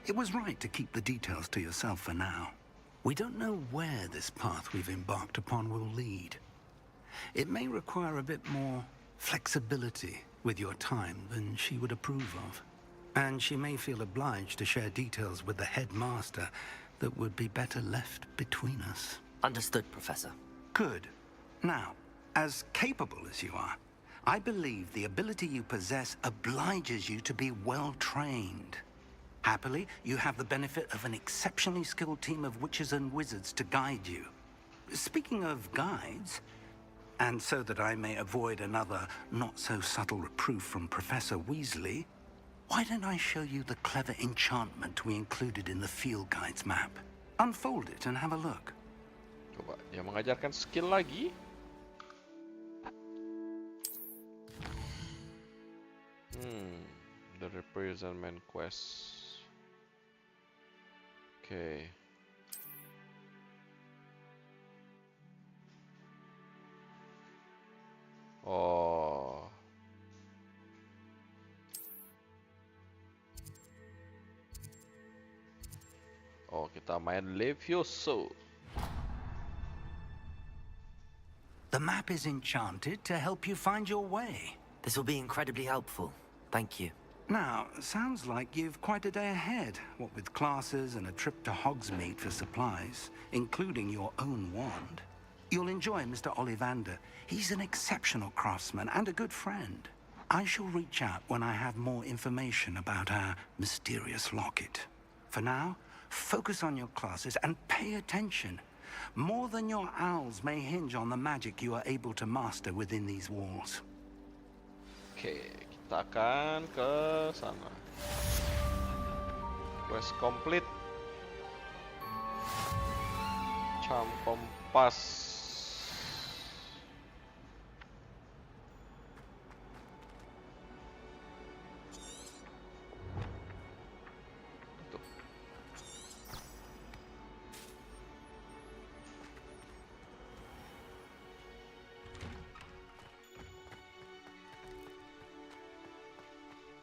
It was right to keep the details to yourself for now. We don't know where this path we've embarked upon will lead. It may require a bit more flexibility with your time than she would approve of. And she may feel obliged to share details with the headmaster that would be better left between us. Understood, Professor. Good. Now, as capable as you are, I believe the ability you possess obliges you to be well trained. Happily, you have the benefit of an exceptionally skilled team of witches and wizards to guide you. Speaking of guides, and so that I may avoid another not-so-subtle reproof from Professor Weasley, why don't I show you the clever enchantment we included in the field guide's map? Unfold it and have a look. Coba dia mengajarkan skill lagi. The Representment Quest. Okay. Oh. Oh, kita main Levioso. The map is enchanted to help you find your way. This will be incredibly helpful. Thank you. Now, sounds like you've quite a day ahead, what with classes and a trip to Hogsmeade for supplies, including your own wand. You'll enjoy Mr. Ollivander. He's an exceptional craftsman and a good friend. I shall reach out when I have more information about our mysterious locket. For now, Focus on your classes and pay attention. More than your owls may hinge on the magic you are able to master within these walls. Oke, kita akan ke sana. Quest complete. Cam kompas.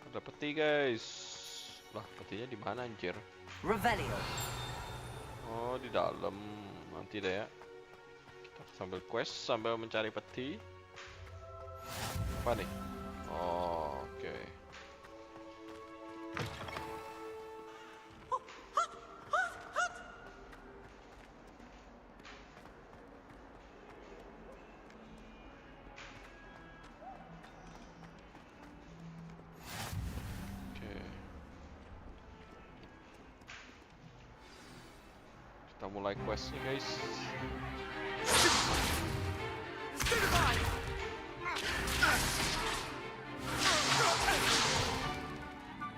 Ada peti guys. Lah petinya di mana anjir? Revelio. Oh di dalam. Nanti deh ya. Kita sambil quest sambil mencari peti. Apa nih? Oh, oke. Kita mulai questnya guys.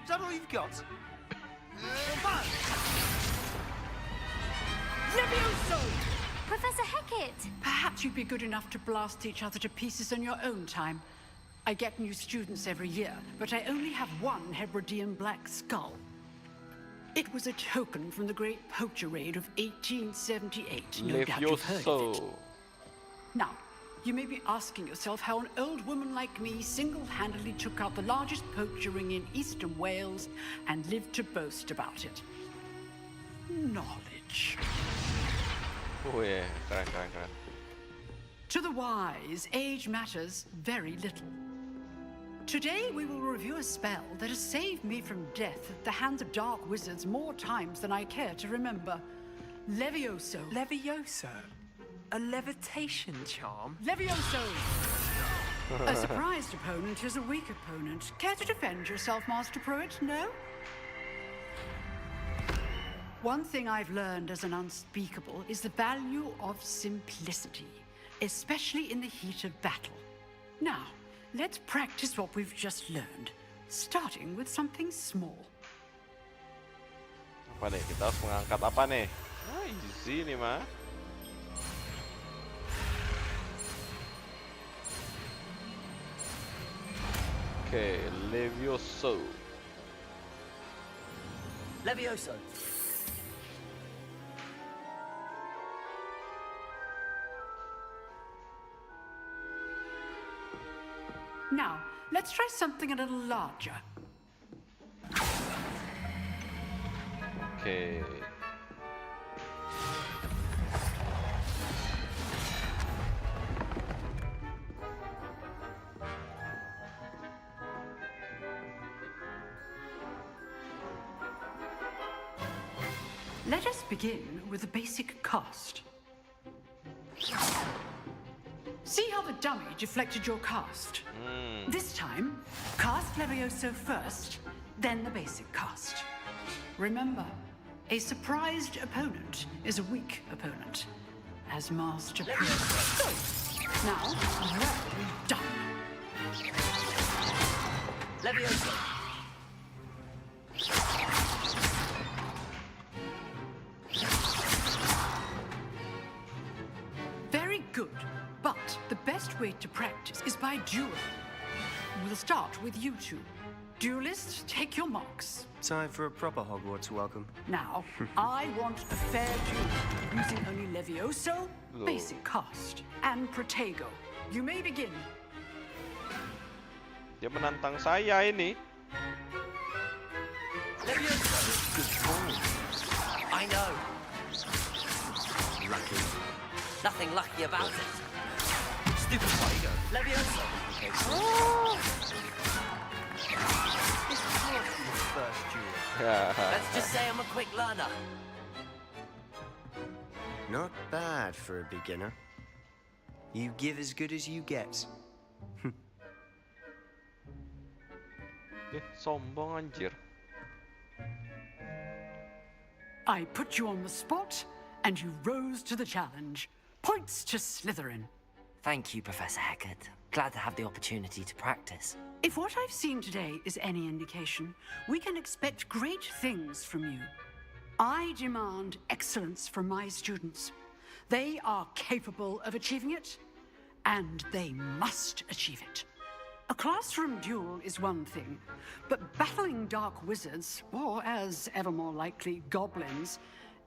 Is that all you've got? Levioso! Professor Hecat! Perhaps you'd be good enough to blast each other to pieces on your own time. I get new students every year, but I only have one Hebridean black skull. It was a token from the Great Poacher Raid of 1878. No doubt you've heard of it. Now, you may be asking yourself how an old woman like me single-handedly took out the largest poacher ring in eastern Wales and lived to boast about it. Knowledge. Oh yeah, keren. To the wise, age matters very little. Today we will review a spell that has saved me from death at the hands of dark wizards more times than I care to remember. Levioso. Levioso? A levitation charm? Levioso! A surprised opponent is a weak opponent. Care to defend yourself, Master Pruitt? No? One thing I've learned as an unspeakable is the value of simplicity, especially in the heat of battle. Now, let's practice what we've just learned, starting with something small. Apa nih? Kita harus mengangkat apa nih? Ah, easy nih mah. Oke, Levioso. Levioso. Now, let's try something a little larger. Okay. Let us begin with the basic cast. See how the dummy deflected your cast? This time, cast Levioso first, then the basic cast. Remember, a surprised opponent is a weak opponent, as Master Pruitt. Now, well done. Levioso. Very good, but the best way to practice is by duel. We'll start with you two. Duelists, take your marks. Time for a proper Hogwarts welcome. Now, I want a fair duel, using only Levioso, basic cast, and Protego. You may begin. Dia menantang saya ini. Levioso. Good ball. I know. Lucky. Nothing lucky about it. Stupid Protego. Levioso. Oh. It's hard for the first duel. Let's just say I'm a quick learner. Not bad for a beginner. You give as good as you get. Sombong anjir. I put you on the spot, and you rose to the challenge. Points to Slytherin. Thank you, Professor Hecat. Glad to have the opportunity to practice. If what I've seen today is any indication, we can expect great things from you. I demand excellence from my students. They are capable of achieving it, and they must achieve it. A classroom duel is one thing, but battling dark wizards, or as ever more likely, goblins,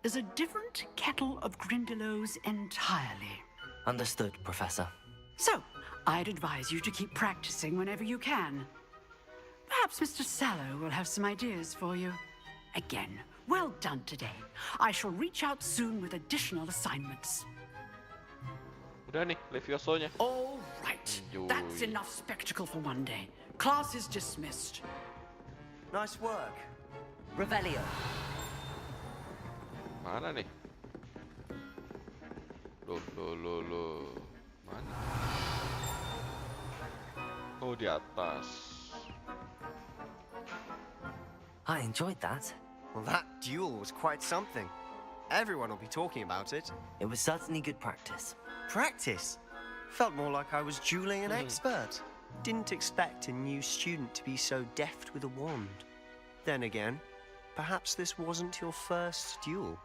is a different kettle of Grindylows entirely. Understood, Professor. So, I'd advise you to keep practicing whenever you can. Perhaps Mr. Sallow will have some ideas for you. Again, well done today. I shall reach out soon with additional assignments. Udah nih, Levioso-nya. All right, that's enough spectacle for one day. Class is dismissed. Nice work. Revelio. Mana nih? Loh. Mana? Oh, di atas. I enjoyed that. Well, that duel was quite something. Everyone will be talking about it. It was certainly good practice. Practice? Felt more like I was dueling an expert. Didn't expect a new student to be so deft with a wand. Then again, perhaps this wasn't your first duel.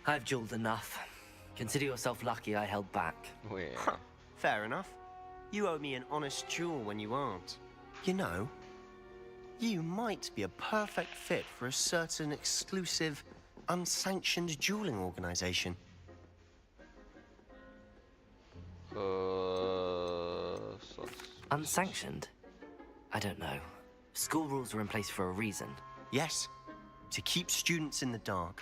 I've dueled enough. Consider yourself lucky I held back. Huh, fair enough. You owe me an honest duel when you aren't. You know, you might be a perfect fit for a certain exclusive, unsanctioned dueling organization. Unsanctioned? I don't know. School rules are in place for a reason. Yes, to keep students in the dark.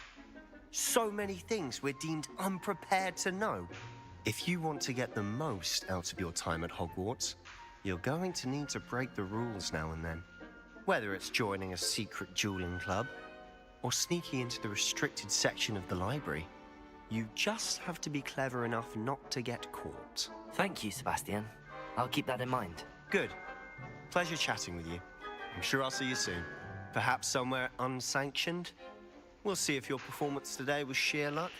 So many things we're deemed unprepared to know. If you want to get the most out of your time at Hogwarts, you're going to need to break the rules now and then. Whether it's joining a secret dueling club or sneaking into the restricted section of the library, you just have to be clever enough not to get caught. Thank you, Sebastian. I'll keep that in mind. Good. Pleasure chatting with you. I'm sure I'll see you soon. Perhaps somewhere unsanctioned? We'll see if your performance today was sheer luck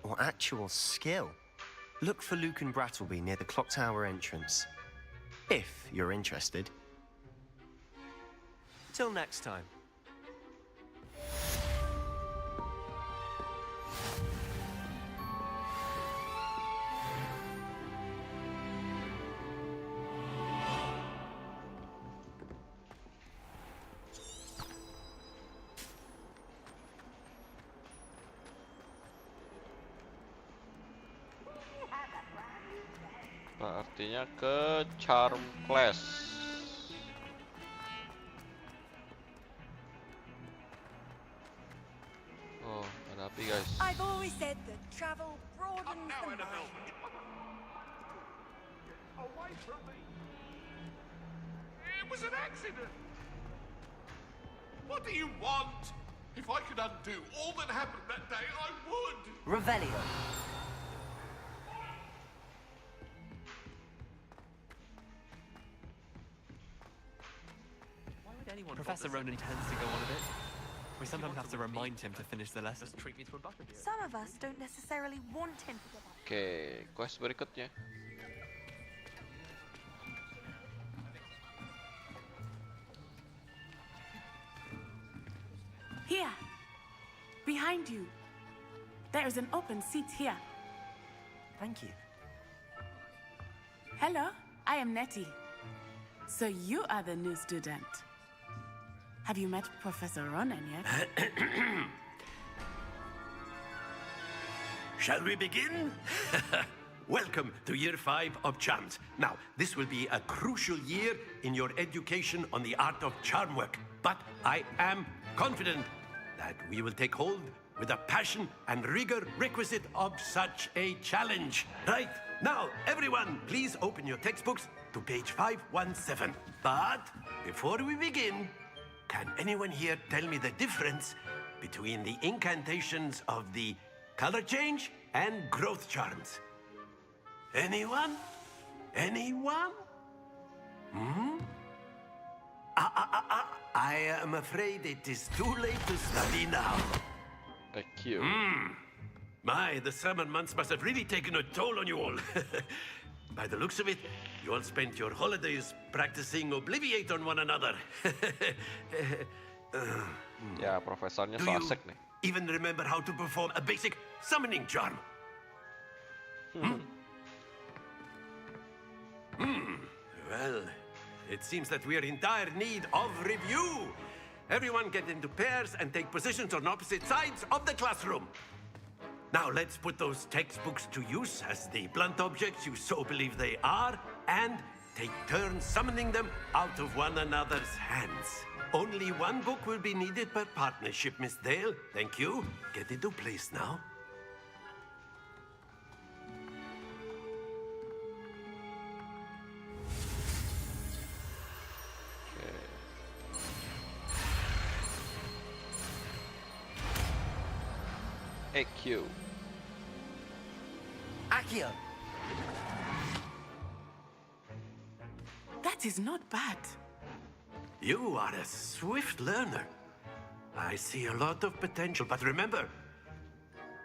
or actual skill. Look for Luke and Brattleby near the clock tower entrance, if you're interested. Till next time. Artinya ke Charm Class. Oh, ada api guys. I've always said that travel broadens the mind. Away from me! It was an accident! What do you want? If I could undo all that happened that day, I would! Revelio. Professor Ronan tends to go on a bit. We sometimes have to remind him to finish the lesson. Some of us don't necessarily want him to get up. Oke, quest berikutnya. Here, behind you. There is an open seat here. Thank you. Hello, I am Nettie. So you are the new student. Have you met Professor Ronan yet? Shall we begin? Welcome to Year 5 of Charms. Now, this will be a crucial year in your education on the art of charm work. But I am confident that we will take hold with the passion and rigor requisite of such a challenge. Right, now, everyone, please open your textbooks to page 517. But before we begin, can anyone here tell me the difference between the incantations of the color change and growth charms? Anyone? Anyone? I am afraid it is too late to study now. Thank you. My, the summer months must have really taken a toll on you all. By the looks of it, you all spent your holidays practicing Obliviate on one another. Ya, profesornya Do so you asik nih. even remember how to perform a basic summoning charm? Well, it seems that we are in dire need of review. Everyone get into pairs and take positions on opposite sides of the classroom. Now let's put those textbooks to use as the blunt objects you so believe they are, and take turns summoning them out of one another's hands. Only one book will be needed per partnership, Miss Dale. Thank you. Get into place now. EQ. Accio! That is not bad. You are a swift learner. I see a lot of potential, but remember,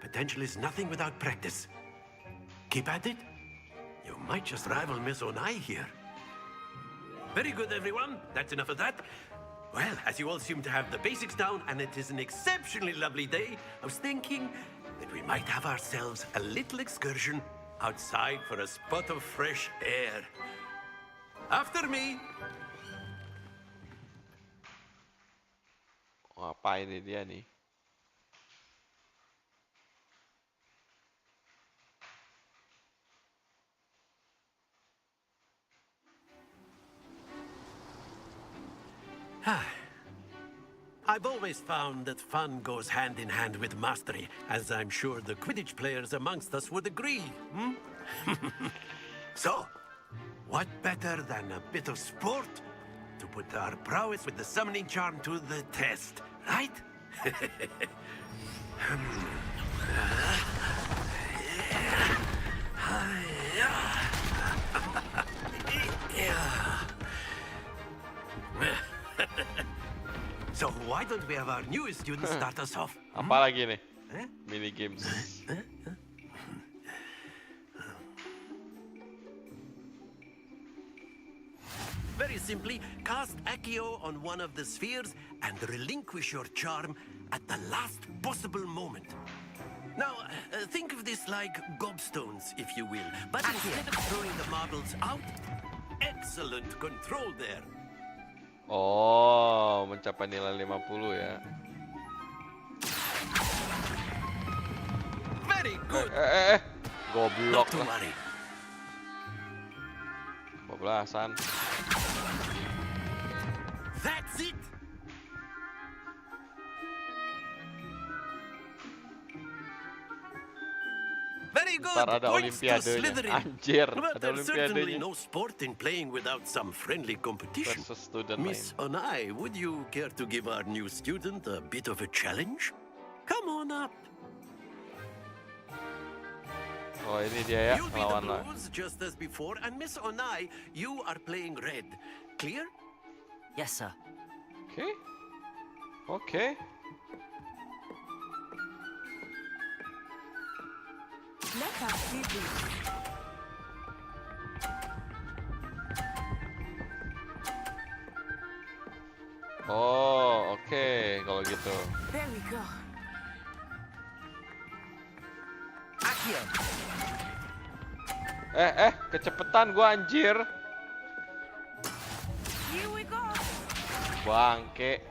potential is nothing without practice. Keep at it. You might just rival Miss Onai here. Very good, everyone. That's enough of that. Well, as you all seem to have the basics down, and it is an exceptionally lovely day, I was thinking that we might have ourselves a little excursion outside for a spot of fresh air. After me. Oh, apa ini dia nih? I've always found that fun goes hand in hand with mastery, as I'm sure the Quidditch players amongst us would agree. So, what better than a bit of sport to put our prowess with the summoning charm to the test, right? So why don't we have our newest students start us off? Apa lagi nih? Mini games. Very simply, cast Accio on one of the spheres and relinquish your charm at the last possible moment. Now, think of this like gobstones, if you will. But instead of throwing the marbles out, excellent control there. Oh, mencapai nilai 50 ya. Very good. Goblok Not to lah. worry. 12-an. That's it. Very good. Ntar ada Points to olimpiadenya. Slytherin. Anjir, But ada there's certainly olimpiadenya. no sport in playing without some friendly competition. Versus student Miss Onai, would you care to give our new student a bit of a challenge? Come on up. Oh, ini dia ya, You'll be the lawan lah. blues just as before, and Miss Onai, you are playing red. Clear? Yes, sir. Oke. Oke. Let us see this. Oh, oke kalau gitu. There we go. Accio! Kecepetan gua anjir. Here we go. Bangke.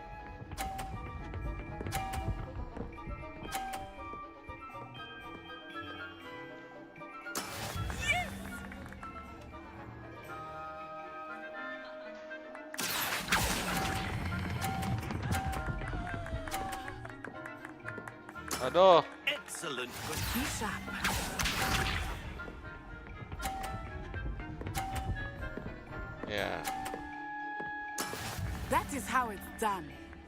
Aduh. Excellent. Be sharp. Ya, That is how it's done.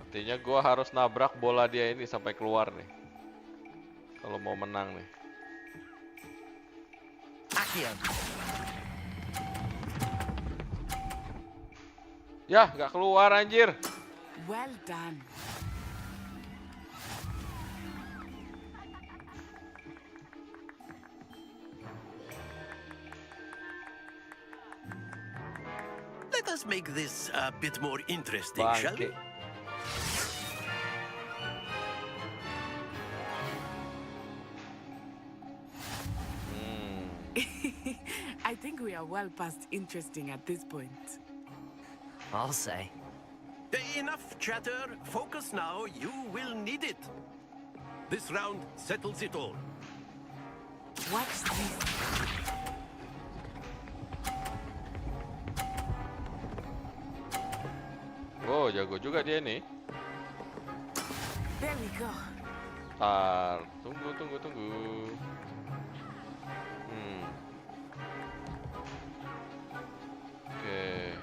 artinya gua harus nabrak bola dia ini sampai keluar nih. Kalau mau menang nih. Accio! Ya, nggak keluar anjir. Well done. Let us make this a bit more interesting, shall we? I think we are well past interesting at this point. I'll say. Enough chatter. Focus now. You will need it. This round settles it all. Watch this. Oh, jago juga dia nih. There we go. Tunggu. Oke.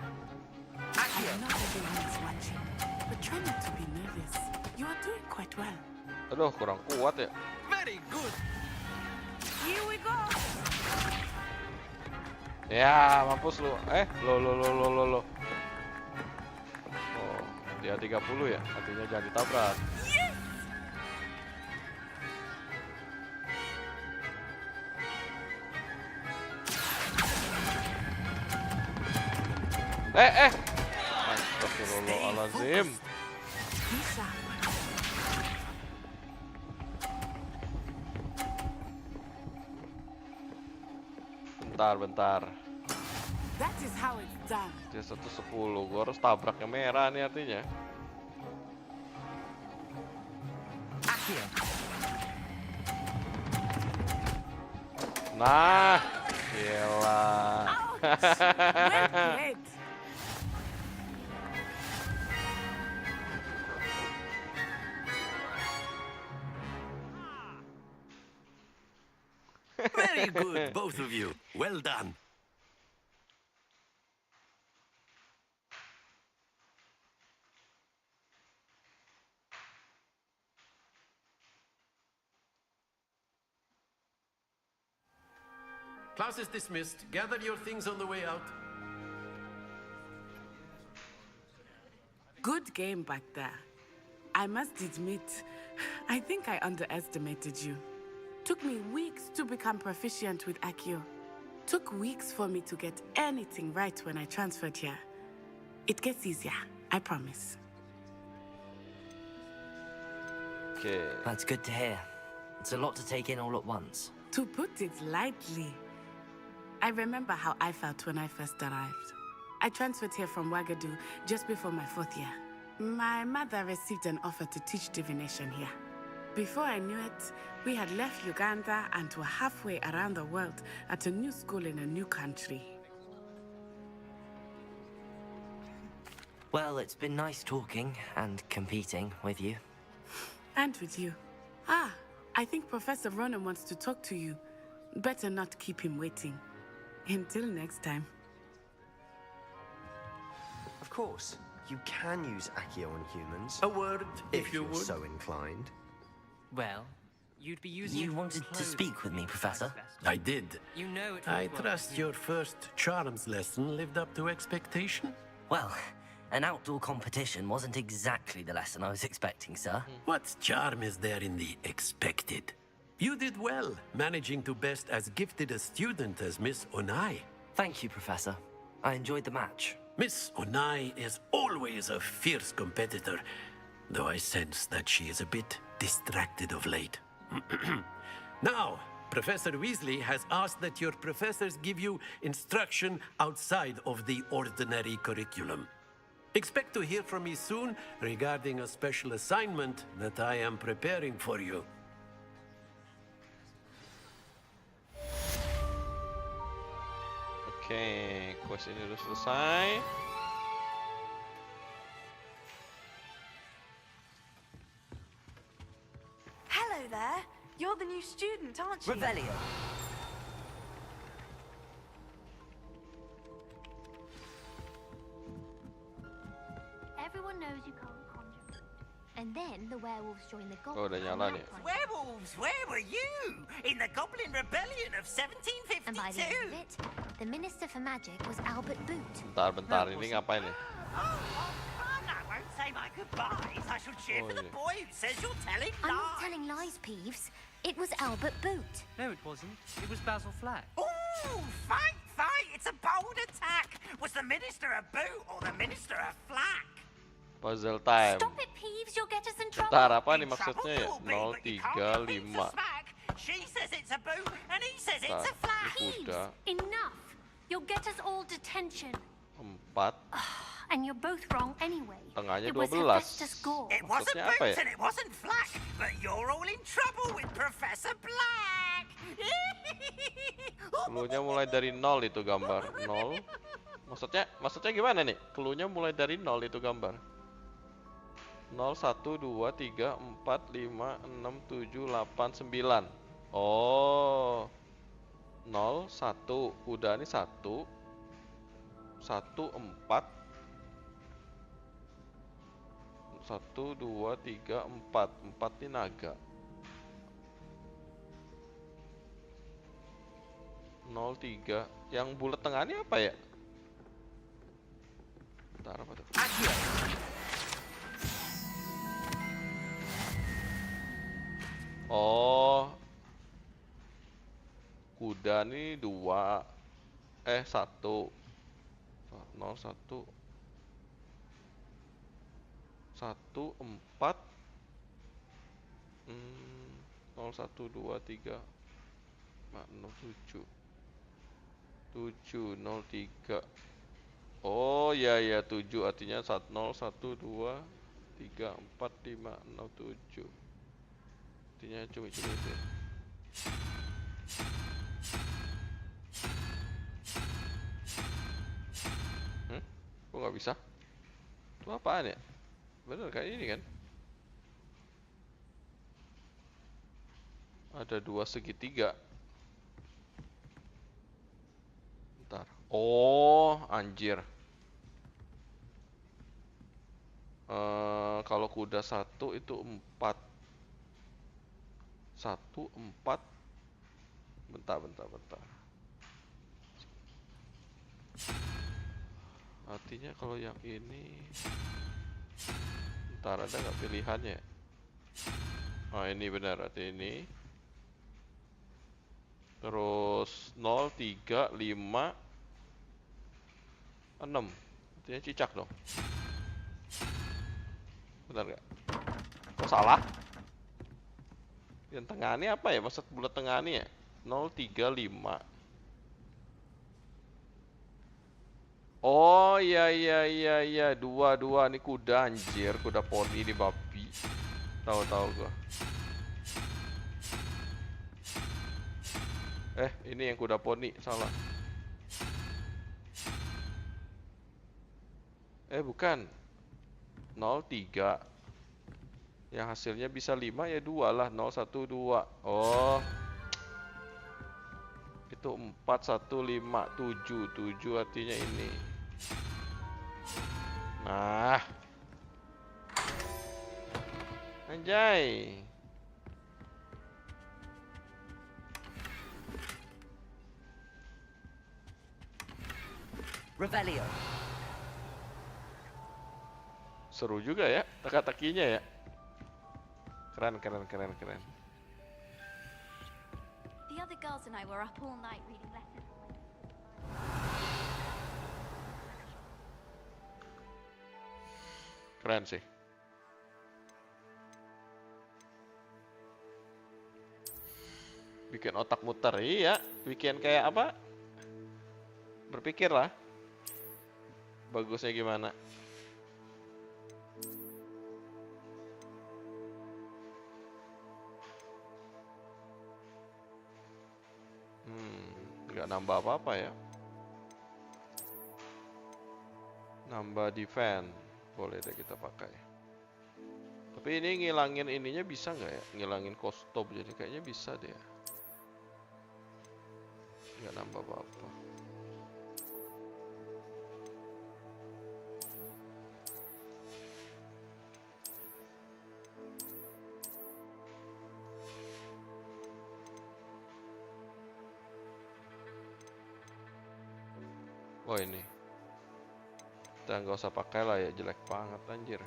I know everyone is watching, but try not to be nervous. You are doing quite well. Aduh, kurang kuat ya. Very good. Here we go. Ya, mampus lu. Lo. Oh, dia 30 ya. Artinya jangan ditabrak. Astagfirullahaladzim. Bentar. That is how it's done. Dia 110, gua harus tabrak yang merah nih artinya. Nah, gila. Very good, both of you. Well done. Class is dismissed. Gather your things on the way out. Good game back there. I must admit, I think I underestimated you. Took me weeks to become proficient with Accio. Took weeks for me to get anything right when I transferred here. It gets easier, I promise. Okay. That's good to hear. It's a lot to take in all at once. To put it lightly, I remember how I felt when I first arrived. I transferred here from Wagadu just before my 4th year. My mother received an offer to teach divination here. Before I knew it, we had left Uganda and were halfway around the world at a new school in a new country. Well, it's been nice talking and competing with you. And with you. I think Professor Ronan wants to talk to you. Better not keep him waiting. Until next time. Of course, you can use Accio on humans. A word, if you you're would. so inclined. Well, you'd be using. You wanted to speak with me, Professor? I did. You know it. I trust your first charms lesson lived up to expectation? Well, an outdoor competition wasn't exactly the lesson I was expecting, sir. What charm is there in the expected? You did well, managing to best as gifted a student as Miss Onai. Thank you, Professor. I enjoyed the match. Miss Onai is always a fierce competitor, though I sense that she is a bit distracted of late. Now, Professor Weasley has asked that your professors give you instruction outside of the ordinary curriculum. Expect to hear from me soon regarding a special assignment that I am preparing for you. Oke, quest ini udah selesai. Hello there. You're the new student, aren't you? Revelio. Everyone knows you can't conjure. And then the werewolves join the Oh, udah nyala nih. Werewolves, where were you? In the Goblin Rebellion of 1752? And by the end of it, the Minister for Magic was Albert Boot. Bentar, ini ngapain nih? Oh, fun, I won't say my goodbyes, I shall cheer for the ini. boy who says you're telling I'm lies. not telling lies, Peeves. It was Albert Boot. No, it wasn't. It was Basil Flack. Ooh, fight! It's a bold attack. Was the minister a boot or the minister a flack? Puzzle time. Stop it, Peeves. You'll get us in trouble. Bentar, apa nih maksudnya ya? 035. She says it's a boot and he says it's Bentar, a flack. ini kuda. Enough. You'll get us all detention. 4. And you're both wrong anyway. Tengahnya It was 12. Hephaestus Gore. It wasn't Maksudnya apa boot ya? and it wasn't flack, but you're all in trouble with Professor Black. Cluenya mulai dari 0 itu gambar. 0. Maksudnya gimana nih? Cluenya mulai dari 0 itu gambar. 0, 1, 2, 3, 4, 5, 6, 7, 8, 9. Oh. 0, 1. Kuda ini 1. 1, 4. 1, 2, 3, 4. 4 ini naga. 0, 3. Yang bulat tengah ini apa ya? Bentar, apa tuh? Oh. Kuda nih 2. 1. 0, 1. 1, 4. 0, 1, 2, 3, 6, 7. 7, 0, 3. Oh ya 7 artinya 0, 1, 2, 3, 4, 5, 6, 7. Artinya cumi-cumi itu. Kok nggak bisa? Itu apaan ya? Bener kayak ini kan? Ada 2 segitiga. Bentar. Oh, anjir. Kalau kuda 1 itu 4. 1, 4. Bentar. Artinya kalau yang ini, bentar, ada nggak pilihannya? Oh, ini benar, artinya ini. Terus 0, 3, 5, 6. Artinya cicak dong. Benar nggak? Kok salah? Yang tengah ini apa ya? Maksud bulat tengah ini ya? 0, 3, 5. Oh iya 2 ini kuda anjir, kuda poni ini babi. Tahu gua. Ini yang kuda poni, salah. Bukan. 0, 3. Yang hasilnya bisa 5 ya 2 lah, 0, 1, 2. Oh. Itu 4, 1, 5, 7. 7 artinya ini. Nah. Anjay. Revelio. Seru juga ya teka-tekinya ya. Keren. The other girls and I were up all night reading letters. Keren sih. Bikin otak muter, iya. Bikin kayak apa? Berpikir lah. Bagusnya gimana? Nggak nambah apa-apa ya. Nambah defense. Boleh deh kita pakai. Tapi ini ngilangin ininya bisa nggak ya? Ngilangin cost stop, jadi kayaknya bisa deh ya. Nggak nambah apa-apa. Oh ini. Kita nggak usah pakai lah ya, jelek banget anjir.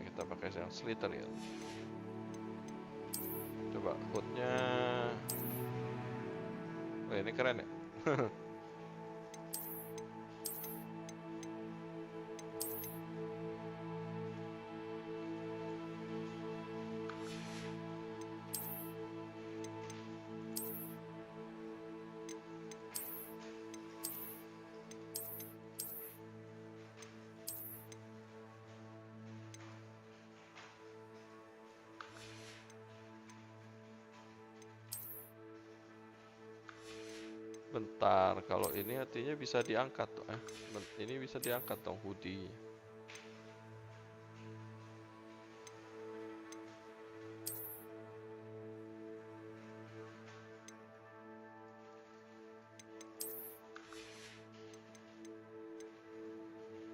Kita pakai yang Slytherin. Coba hoodnya. Oh, ini keren ya. Bentar, kalau ini artinya bisa diangkat tuh. Ini bisa diangkat dong hoodie.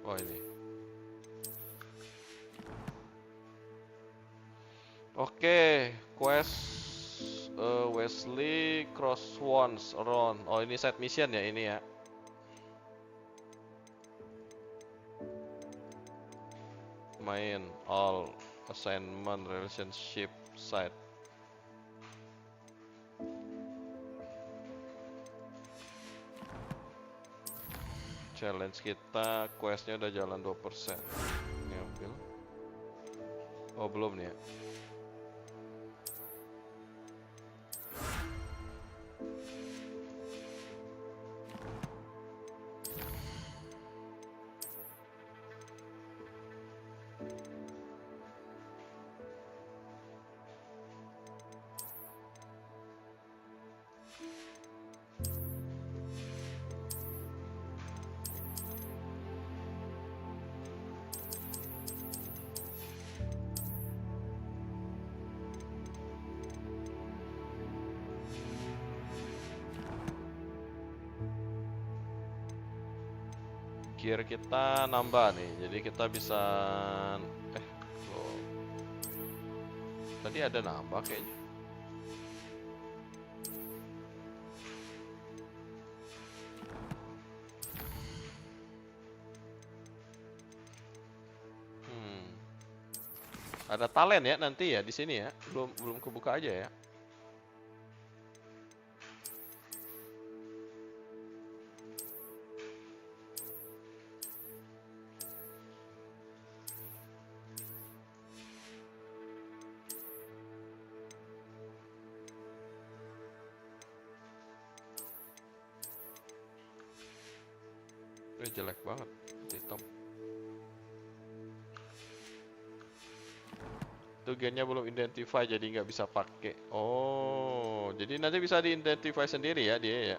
Oh ini. Oke, quest Wesley cross once around. Oh ini side mission ya ini ya. Main all assignment relationship side. Challenge kita questnya udah jalan 2%. Ini ambil. Oh belum nih ya. Gear kita nambah nih, jadi kita bisa loh. Tadi ada nambah kayaknya. Ada talent ya nanti ya di sini ya. Belum kebuka aja ya. Jelek banget hitam. Itu gennya belum identify jadi nggak bisa pakai. Oh, jadi nanti bisa diidentify sendiri ya dia ya.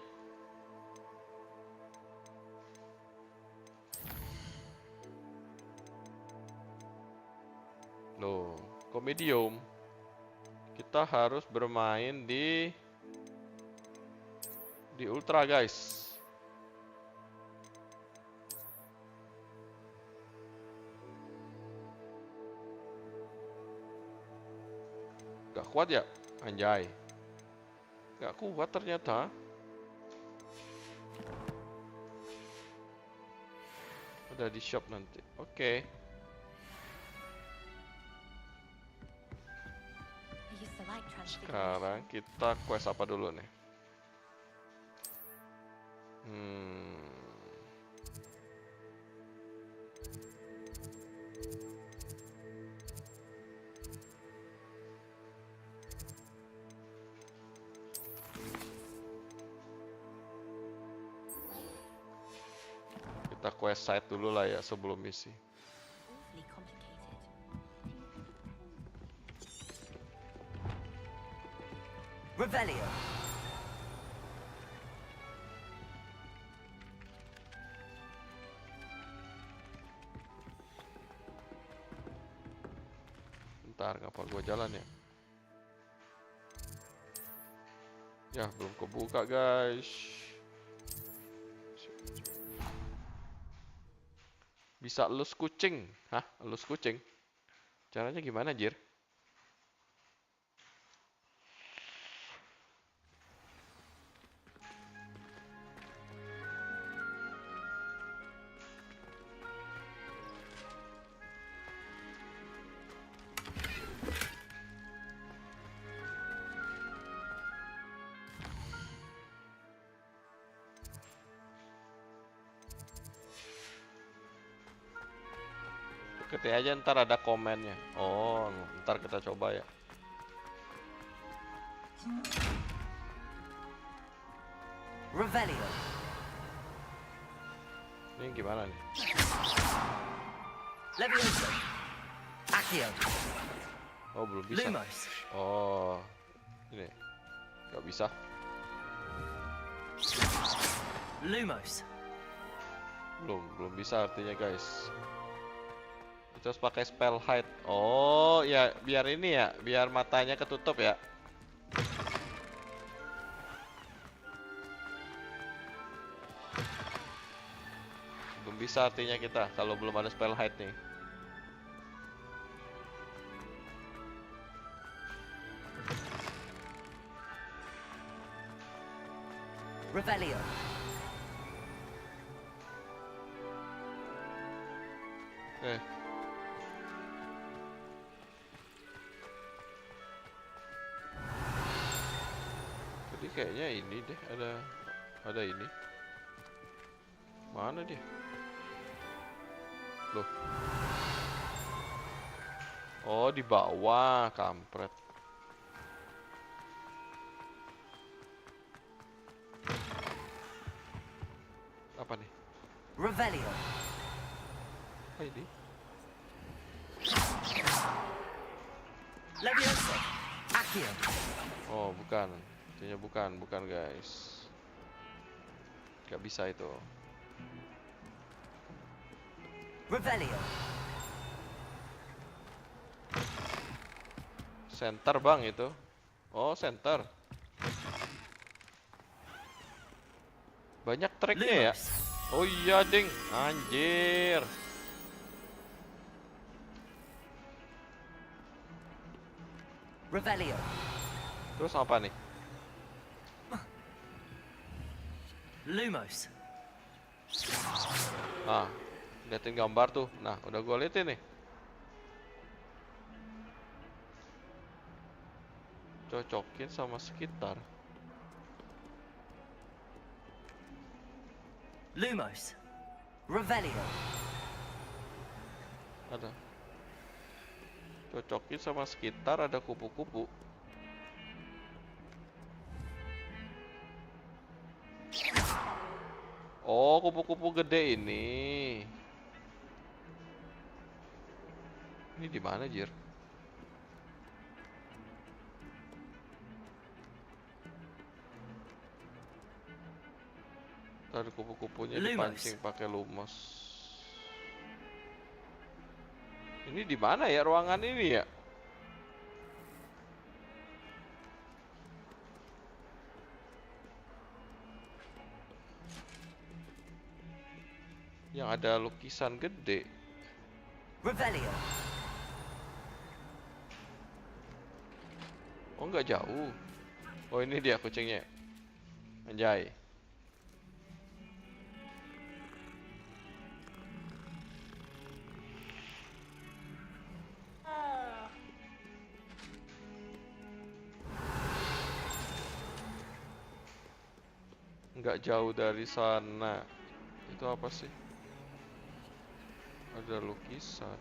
Loh, kok medium? Kita harus bermain di ultra guys. Gak kuat ya? Anjay. Gak kuat ternyata. Udah di shop nanti. Oke. Sekarang kita quest apa dulu nih? Kita quest site dulu lah ya sebelum misi. Revelio. Bentar, ngapa gua jalan ya? Ya, belum kebuka guys. Bisa elus kucing. Hah? Elus kucing? Caranya gimana, Jir? Ketik aja ntar ada komennya. Oh, ntar kita coba ya. Revelio. Ini gimana nih? Levioso. Accio. Oh, belum bisa. Lumos. Oh, ini nggak bisa. Lumos. Belum bisa artinya guys. Itu harus pakai spell hide. Oh ya, biar ini ya, biar matanya ketutup ya. Belum bisa artinya kita kalau belum ada spell hide nih. Revelio. Jadi kayaknya ini deh, ada ini. Mana dia? Loh. Oh, di bawah, kampret. Apa nih? Revelio. Apa ini? Levioso. Accio. Oh, bukan. Artinya bukan guys. Gak bisa itu. Revelio. Center bang itu. Oh, center. Banyak tracknya ya. Oh iya ding, anjir. Revelio. Terus apa nih? Lumos. Ah, liatin gambar tuh. Nah, udah gue liatin nih. Cocokin sama sekitar. Lumos. Revelio. Ada. Cocokin sama sekitar, ada kupu-kupu. Oh, kupu-kupu gede ini. Ini di mana, Jir? Tadi kupu-kupunya dipancing pakai lumos. Ini di mana ya ruangan ini ya? Yang ada lukisan gede. Revelio. Oh, nggak jauh. Oh, ini dia kucingnya. Anjay. Nggak jauh dari sana. Itu apa sih? Ada lukisan.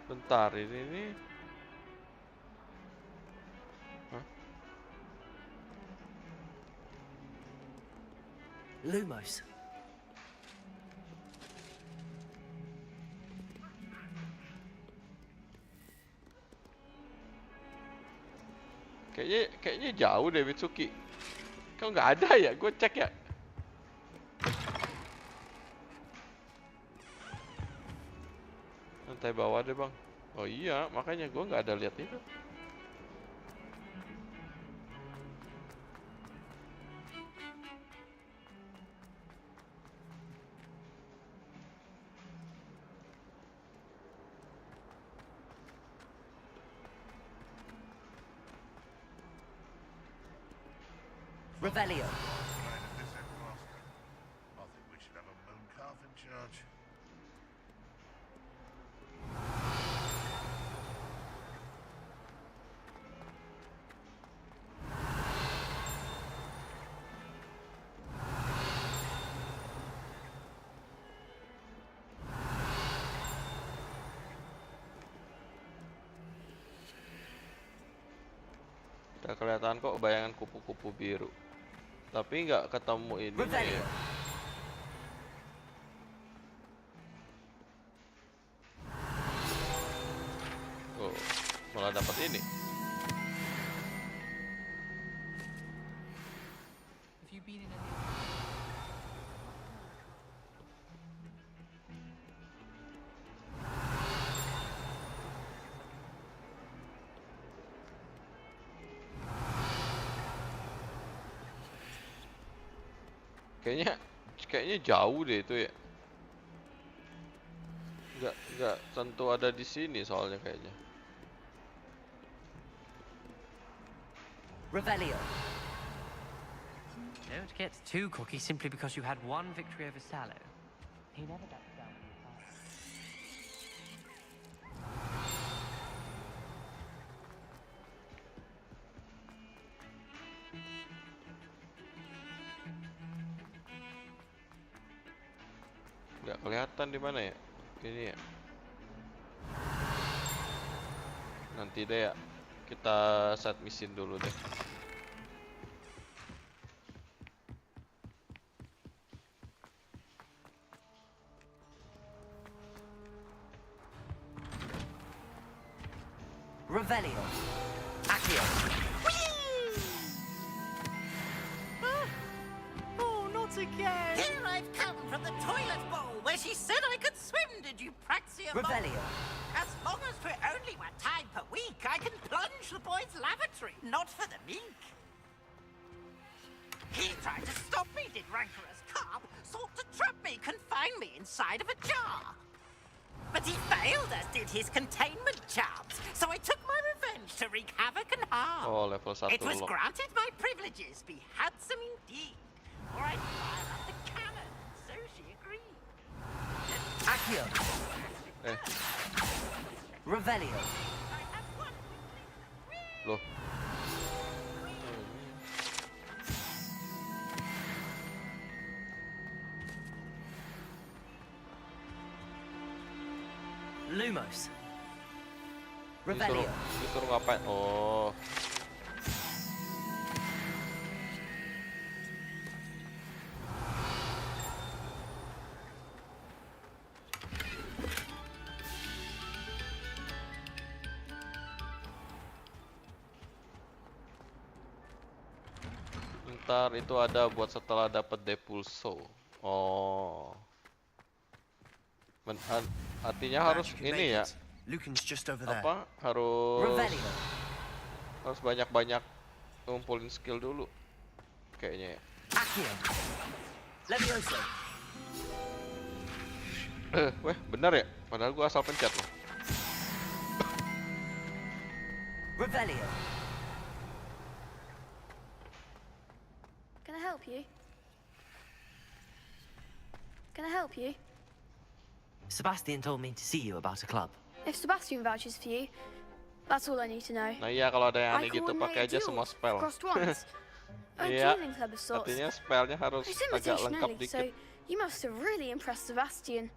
Bentar, ini. Hah? Lumos. Kayaknya jauh deh Mitsuki. Kok nggak ada ya? Gue cek ya. Lantai bawah deh bang. Oh iya, makanya gue nggak ada lihat itu. Revelio. I think we should have a moon calf in charge. Udah kelihatan kok bayangan kupu-kupu biru. Tapi nggak ketemu ini ya. Oh, malah dapat ini. Kayaknya jauh deh itu ya. Nggak tentu ada di sini soalnya kayaknya. Revelio. Don't get too cocky simply because you had one victory over Sallow. He never backs down. Nggak kelihatan di mana ya? Ini ya. Nanti deh ya. Kita set mesin dulu deh. Revelio. Accio. Oh, not again! Here I've come from the toilet bowl where she said I could swim. Did you Praxia? Revelio. As long as for only 1 time per week, I can plunge the boy's lavatory. Not for the mink. He tried to stop me, did rancorous carp. Sought to trap me, confine me inside of a jar. But he failed, as did his containment charms. So I took my revenge to wreak havoc and harm. Oh, level 1 It was lock. granted my privileges be handsome indeed. For I'd fire up the cannon, so she agreed. Accio. Revelio. Loh. Lumos. Revelio. Disuruh ngapain? Oh. Ntar itu ada buat setelah dapat depulso. Oh. Artinya harus ini ya. Apa? Harus banyak-banyak ngumpulin skill dulu. Kayaknya ya. Weh, bener ya? Padahal gua asal pencet loh. Revelio. Can I help you? Can I help you? Sebastian told me to see you about a club. If Sebastian vouches for you, that's all I need to know. Nah iya, kalau ada yang aneh gitu pakai aja semua spell. Iya, artinya spellnya harus agak lengkap dikit. So you must have really impressed Sebastian.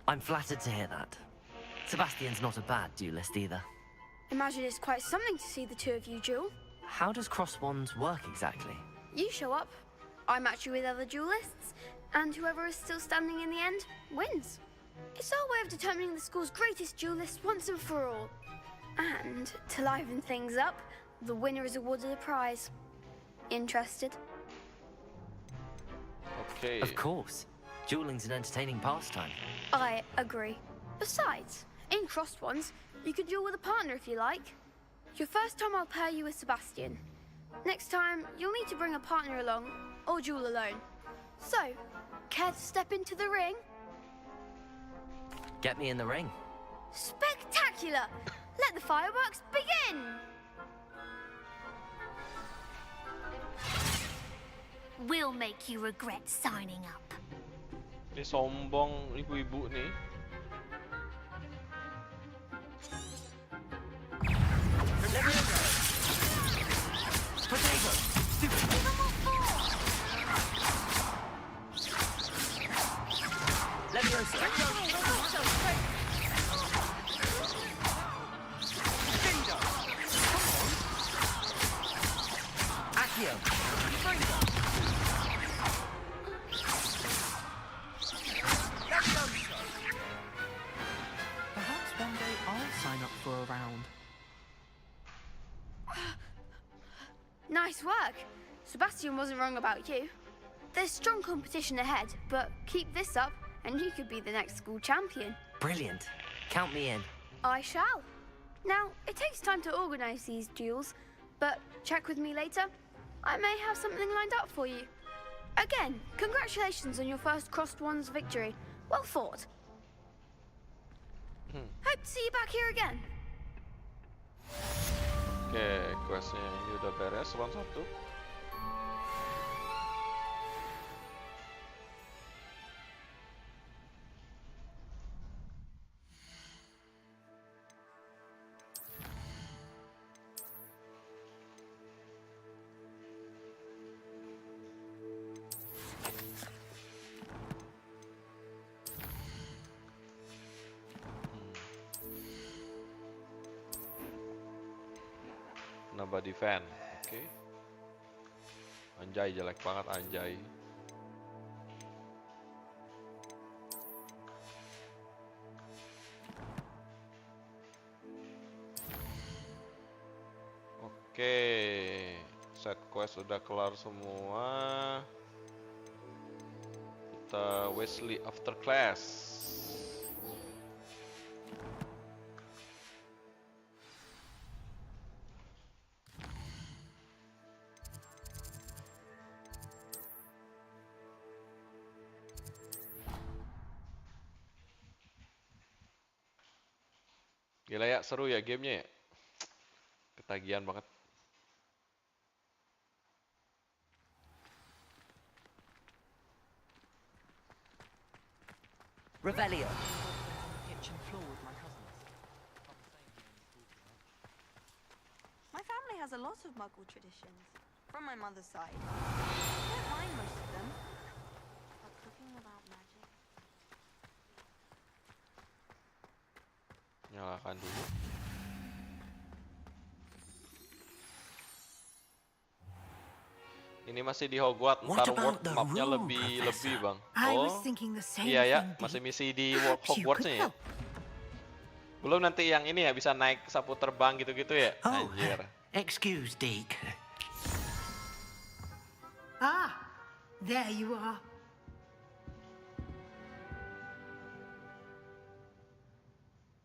I'm flattered to hear that. Sebastian's not a bad duelist either. Imagine it's quite something to see the two of you duel. How does cross wands work exactly? You show up, I match you with other duelists, and whoever is still standing in the end wins. It's our way of determining the school's greatest duelist once and for all. And to liven things up, the winner is awarded a prize. Interested? Okay. Of course. Dueling's an entertaining pastime. I agree. Besides, in crossed ones, you can duel with a partner if you like. Your first time I'll pair you with Sebastian. Next time, you'll need to bring a partner along, or duel alone. So, care to step into the ring? Get me in the ring. Spectacular! Let the fireworks begin! We'll make you regret signing up. Ini sombong ibu-ibu nih. Accio! Perhaps one day I'll sign up for a round. Nice work. Sebastian wasn't wrong about you. There's strong competition ahead, but keep this up and you could be the next school champion. Brilliant. Count me in. I shall. Now, it takes time to organise these duels, but check with me later. I may have something lined up for you. Again, congratulations on your first Crossed Ones victory. Well fought. Hope to see you back here again. Oke, questnya ini udah beres, round 1. Nambah defense, oke. Anjay, jelek banget anjay. Oke, set quest udah kelar semua. Kita Wesley after class. Gila ya, seru ya gamenya ya. Ketagihan banget. Revelio. Kitchen floor with my cousins. My family has a lot of Muggle traditions, from my mother's side. I don't mind most of them, but cooking without magic. Nyalakan dulu. Ini masih di Hogwarts, ntar world mapnya lebih bang. I was thinking the same iya ya, thing, masih Deke. misi di Hogwartsnya ya. Belum nanti yang ini ya, bisa naik sapu terbang gitu-gitu ya. Anjir. Excuse, Deke. Ah, there you are.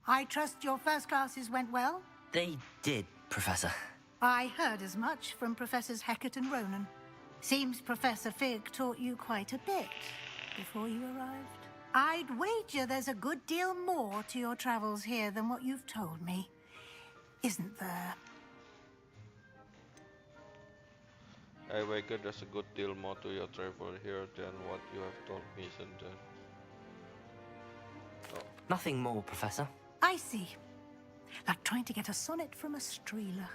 I trust your first classes went well? They did, Professor. I heard as much from Professors Hecat and Ronan. Seems Professor Fig taught you quite a bit before you arrived. I'd wager there's a good deal more to your travels here than what you've told me. Isn't there? I wager there's a good deal more to your travel here than what you have told me, isn't there? Oh. Nothing more, Professor. I see. Like trying to get a sonnet from a streeler.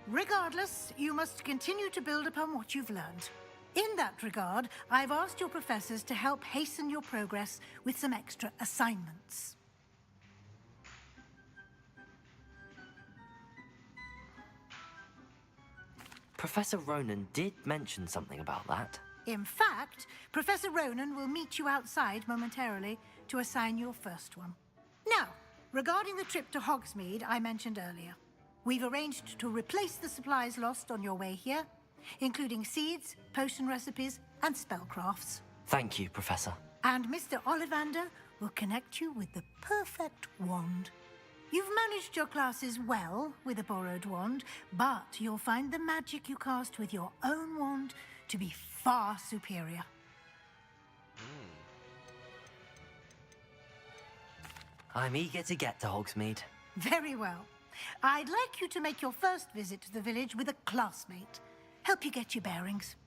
Regardless, you must continue to build upon what you've learned. In that regard, I've asked your professors to help hasten your progress with some extra assignments. Professor Ronan did mention something about that. In fact, Professor Ronan will meet you outside momentarily to assign your first one. Now, regarding the trip to Hogsmeade I mentioned earlier, we've arranged to replace the supplies lost on your way here, including seeds, potion recipes, and spellcrafts. Thank you, Professor. And Mr. Ollivander will connect you with the perfect wand. You've managed your classes well with a borrowed wand, but you'll find the magic you cast with your own wand to be far superior. I'm eager to get to Hogsmeade. Very well. I'd like you to make your first visit to the village with a classmate. Help you get your bearings.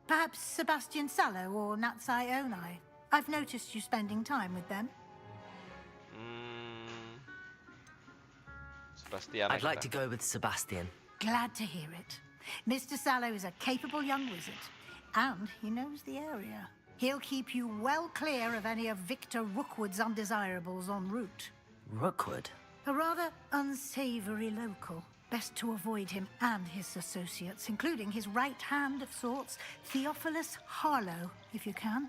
Perhaps Sebastian Sallow or Natsai Onai. I've noticed you spending time with them. Sebastian. I'd like to go with Sebastian. Glad to hear it. Mr. Sallow is a capable young wizard, and he knows the area. He'll keep you well clear of any of Victor Rookwood's undesirables en route. Rookwood? A rather unsavory local. Best to avoid him and his associates, including his right hand of sorts, Theophilus Harlow, if you can.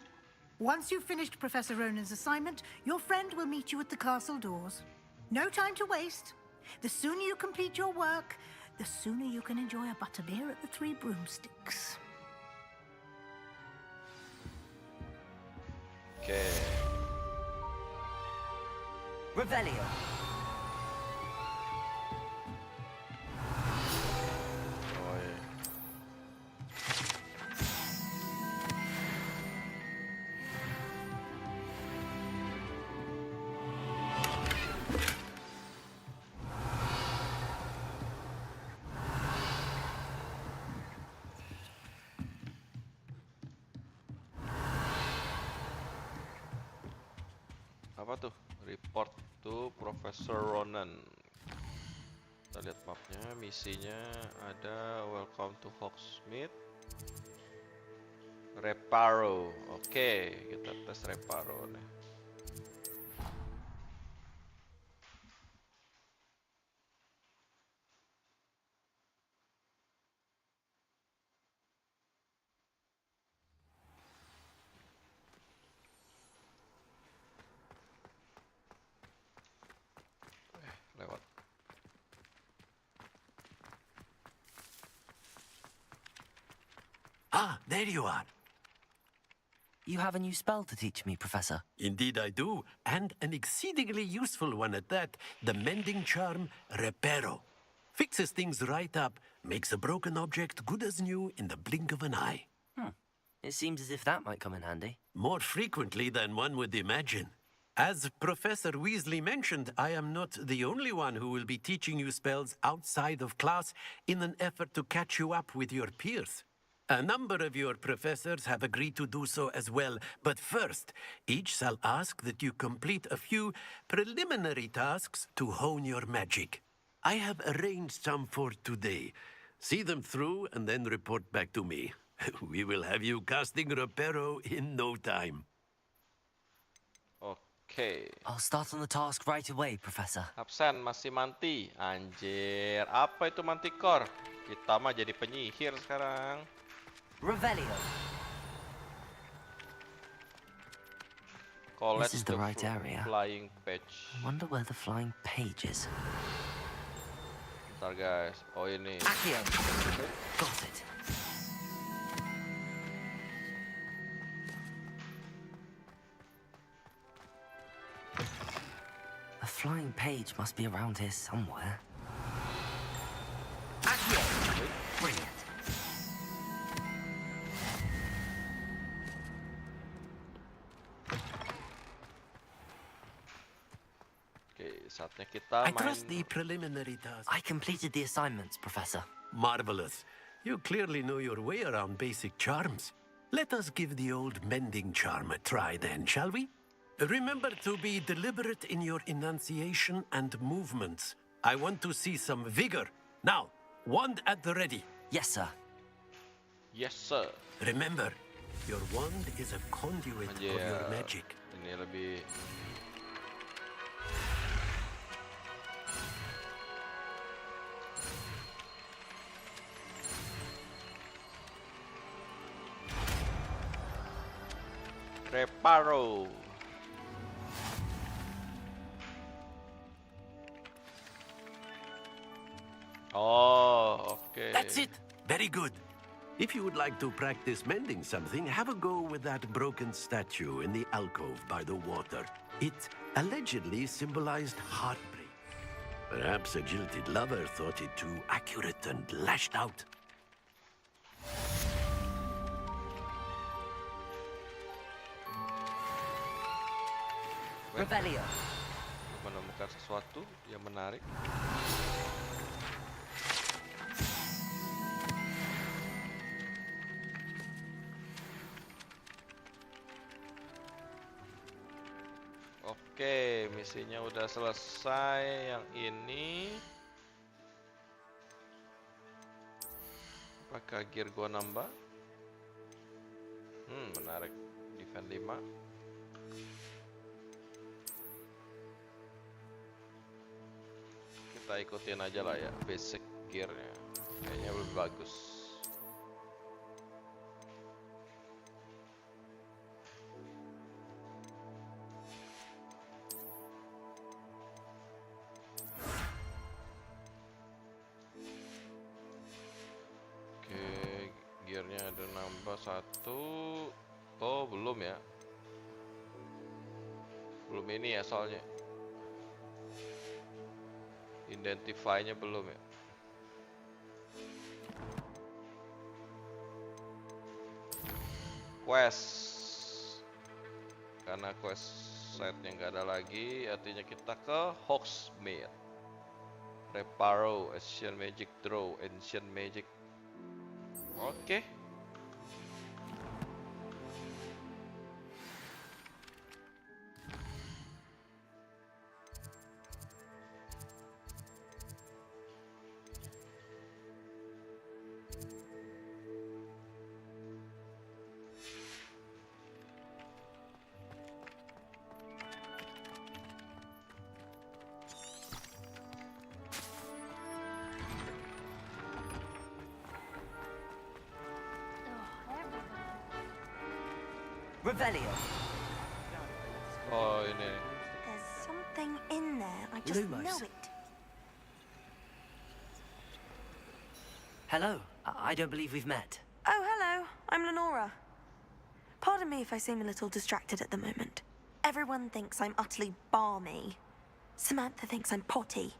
Once you've finished Professor Ronan's assignment, your friend will meet you at the castle doors. No time to waste. The sooner you complete your work, the sooner you can enjoy a butterbeer at the Three Broomsticks. Okay. Revelio. Apa tuh? Report to Professor Ronan. Kita lihat mapnya, misinya ada Welcome to Hogsmeade, Reparo. Oke, kita tes Reparo nih. Lewat. Ah, there you are. You have a new spell to teach me, Professor. Indeed I do, and an exceedingly useful one at that. The mending charm, Reparo. Fixes things right up, makes a broken object good as new in the blink of an eye. It seems as if that might come in handy. More frequently than one would imagine. As Professor Weasley mentioned, I am not the only one who will be teaching you spells outside of class in an effort to catch you up with your peers. A number of your professors have agreed to do so as well, but first, each shall ask that you complete a few preliminary tasks to hone your magic. I have arranged some for today. See them through and then report back to me. We will have you casting Reparo in no time. Oke. I'll start on the task right away, Professor. Absen, masih manti. Anjir, apa itu manticore? Kita mah jadi penyihir sekarang. Revelio. College This is the right area. Flying page. I wonder where the flying page is. Bentar guys. Oh ini. Accio. Got it. A flying page must be around here somewhere. Accio. Brilliant. Saatnya kita I main. trust the preliminary task. I completed the assignments, Professor. Marvelous. You clearly know your way around basic charms. Let us give the old mending charm a try then, shall we? Remember to be deliberate in your enunciation and movements. I want to see some vigor. Now, wand at the ready. Yes, sir. Yes, sir. Remember, your wand is a conduit of your magic. Ini lebih Reparo. Oh, okay. That's it. Very good. If you would like to practice mending something, have a go with that broken statue in the alcove by the water. It allegedly symbolized heartbreak. Perhaps a jilted lover thought it too accurate and lashed out. Revelio. Menemukan sesuatu yang menarik. Oke, misinya udah selesai. Yang ini apakah gear gua nambah? Menarik. Defend 5. Kita ikutin aja lah ya, basic. gearnya. Kayaknya lebih bagus. Oke, gearnya ada nambah 1. Oh, belum ya. Belum ini ya soalnya. Identify-nya belum ya. Quest. Karena quest setnya nggak ada lagi, artinya kita ke Hogsmeade. Reparo, Ancient Magic Draw, Ancient Magic. Oke. Revelio. Oh, ini. There's something in there. I just Lumos. know it. Hello. I don't believe we've met. Oh, hello. I'm Lenora. Pardon me if I seem a little distracted at the moment. Everyone thinks I'm utterly balmy. Samantha thinks I'm potty.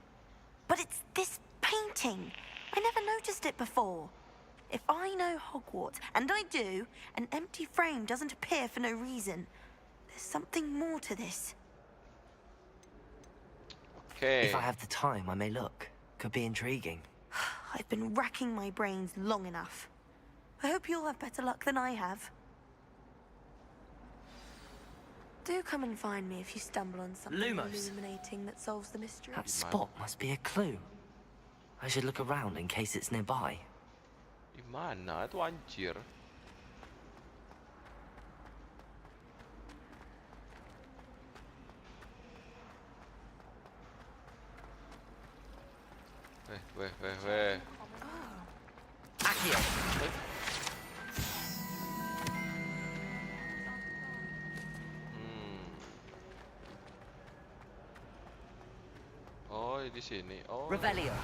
But it's this painting. I never noticed it before. If I know Hogwarts, and I do, an empty frame doesn't appear for no reason. There's something more to this. Okay. If I have the time, I may look. Could be intriguing. I've been racking my brains long enough. I hope you'll have better luck than I have. Do come and find me if you stumble on something Lumos. illuminating that solves the mystery. That spot must be a clue. I should look around in case it's nearby. Di mana itu anjir? Weh. Accio. Oh, di sini. Oh. Revelio.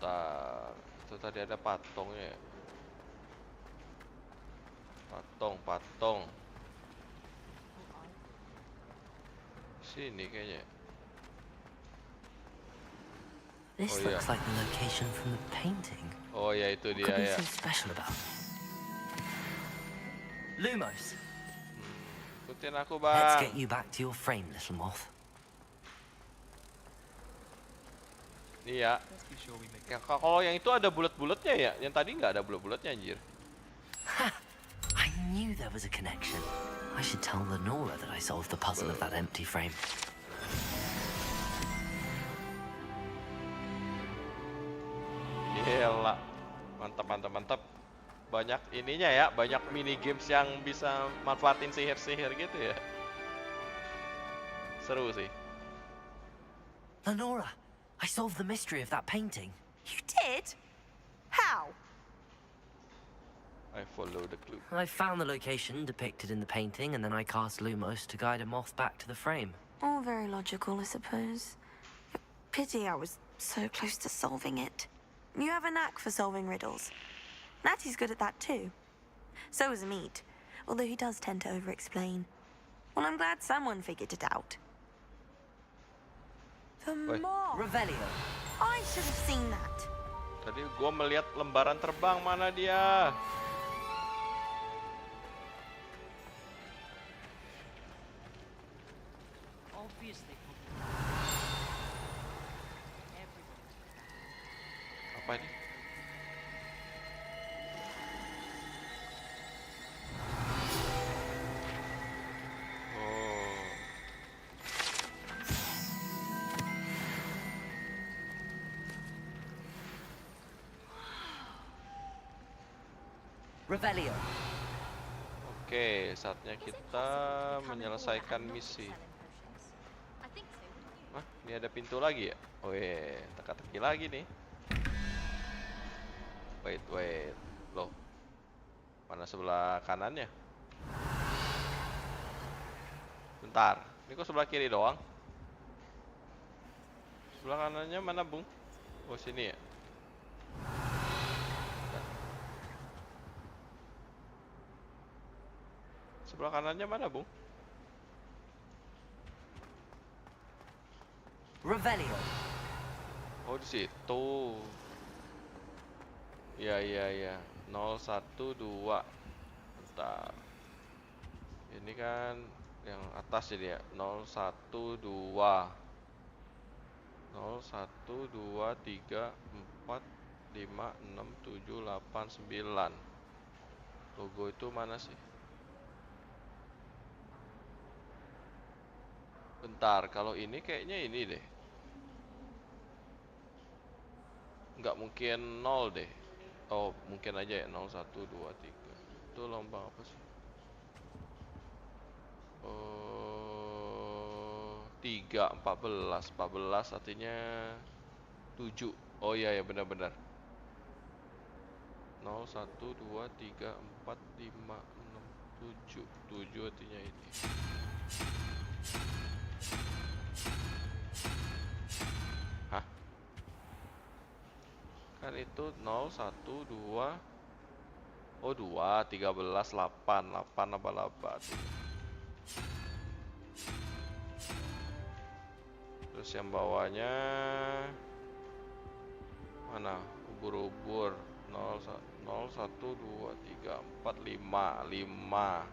Bentar. Itu tadi ada patungnya. Patung. Sini kayaknya. This Oh, looks yeah. like the location from the painting. Oh ya, itu What dia could be ya. so special about it? Lumos. Ikutin aku, Let's Bang. get you back to your frame, little moth. Iya. Ya, kalau yang itu ada bulat-bulatnya ya. Yang tadi nggak ada bulat-bulatnya anjir. I knew there was a connection. I should tell Lenora that I solved the puzzle of that empty frame. Gila. Mantap. Banyak ininya ya, banyak mini games yang bisa manfaatin sihir-sihir gitu ya. Seru sih. Lenora, I solved the mystery of that painting. You did? How? I follow the clue. I found the location depicted in the painting, and then I cast Lumos to guide a moth back to the frame. All very logical, I suppose. Pity I was so close to solving it. You have a knack for solving riddles. Natty's good at that too. So is Meat, although he does tend to over-explain. Well, I'm glad someone figured it out. The moth! Revelio. I should have seen that. Tadi gua melihat lembaran terbang, mana dia? Obviously. Apa ini? Oh. Revelio. Oke. Oke, saatnya kita menyelesaikan misi. Hah, ini ada pintu lagi ya? Wih, teka-teki lagi nih. Wait. Loh, mana sebelah kanannya? Bentar, ini kok sebelah kiri doang? Sebelah kanannya mana, Bung? Oh, sini ya? Sebelah kanannya mana, Bung? Revelio. Oh, di situ. Iya. 012. Bentar. Ini kan yang atas jadi ya. 012. 01, 2, 3, 4, 5, 6, 7, 8, 9. Logo itu mana sih? Bentar, kalau ini kayaknya ini deh. Nggak mungkin 0 deh. Oh, mungkin aja ya 01, 2, 3. Itu lambang apa sih? 3, 14. 14 artinya 7. Oh iya ya, benar-benar. 0, 1, 2, 3, 4, 5, 6, 7. 7 artinya ini. Hah? Kan itu 0, 1, 2. Oh 2, 13, 8. 8 apa 8? Terus yang bawahnya mana? Ubur-ubur. 0, 1, 2, 3, 4, 5. 5.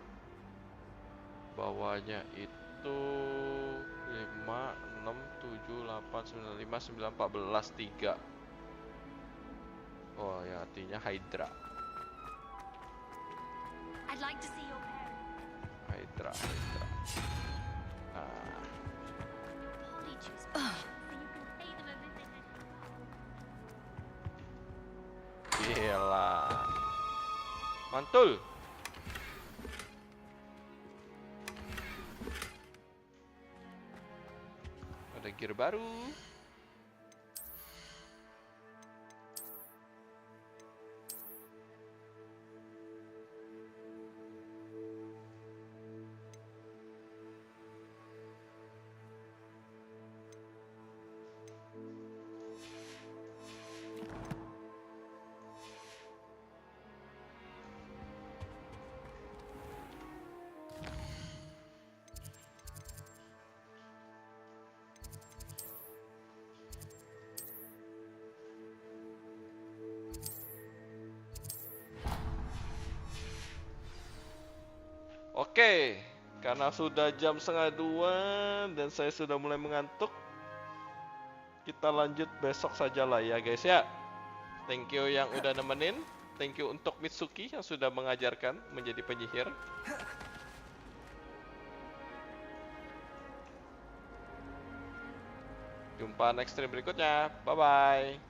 Bawahnya itu 5, 6, 7, 8, 9, 5, 9, 14, 3. Oh ya, artinya Hydra. I'd like to see your parents. Hydra. Nah. Polly choose potions so you can pay them a visit at Gila. Mantul. Ada gear baru. Oke, karena sudah jam 1:30 dan saya sudah mulai mengantuk, kita lanjut besok saja lah ya guys ya. Thank you yang udah nemenin, thank you untuk Mitsuki yang sudah mengajarkan menjadi penyihir. Jumpa next stream berikutnya, bye bye.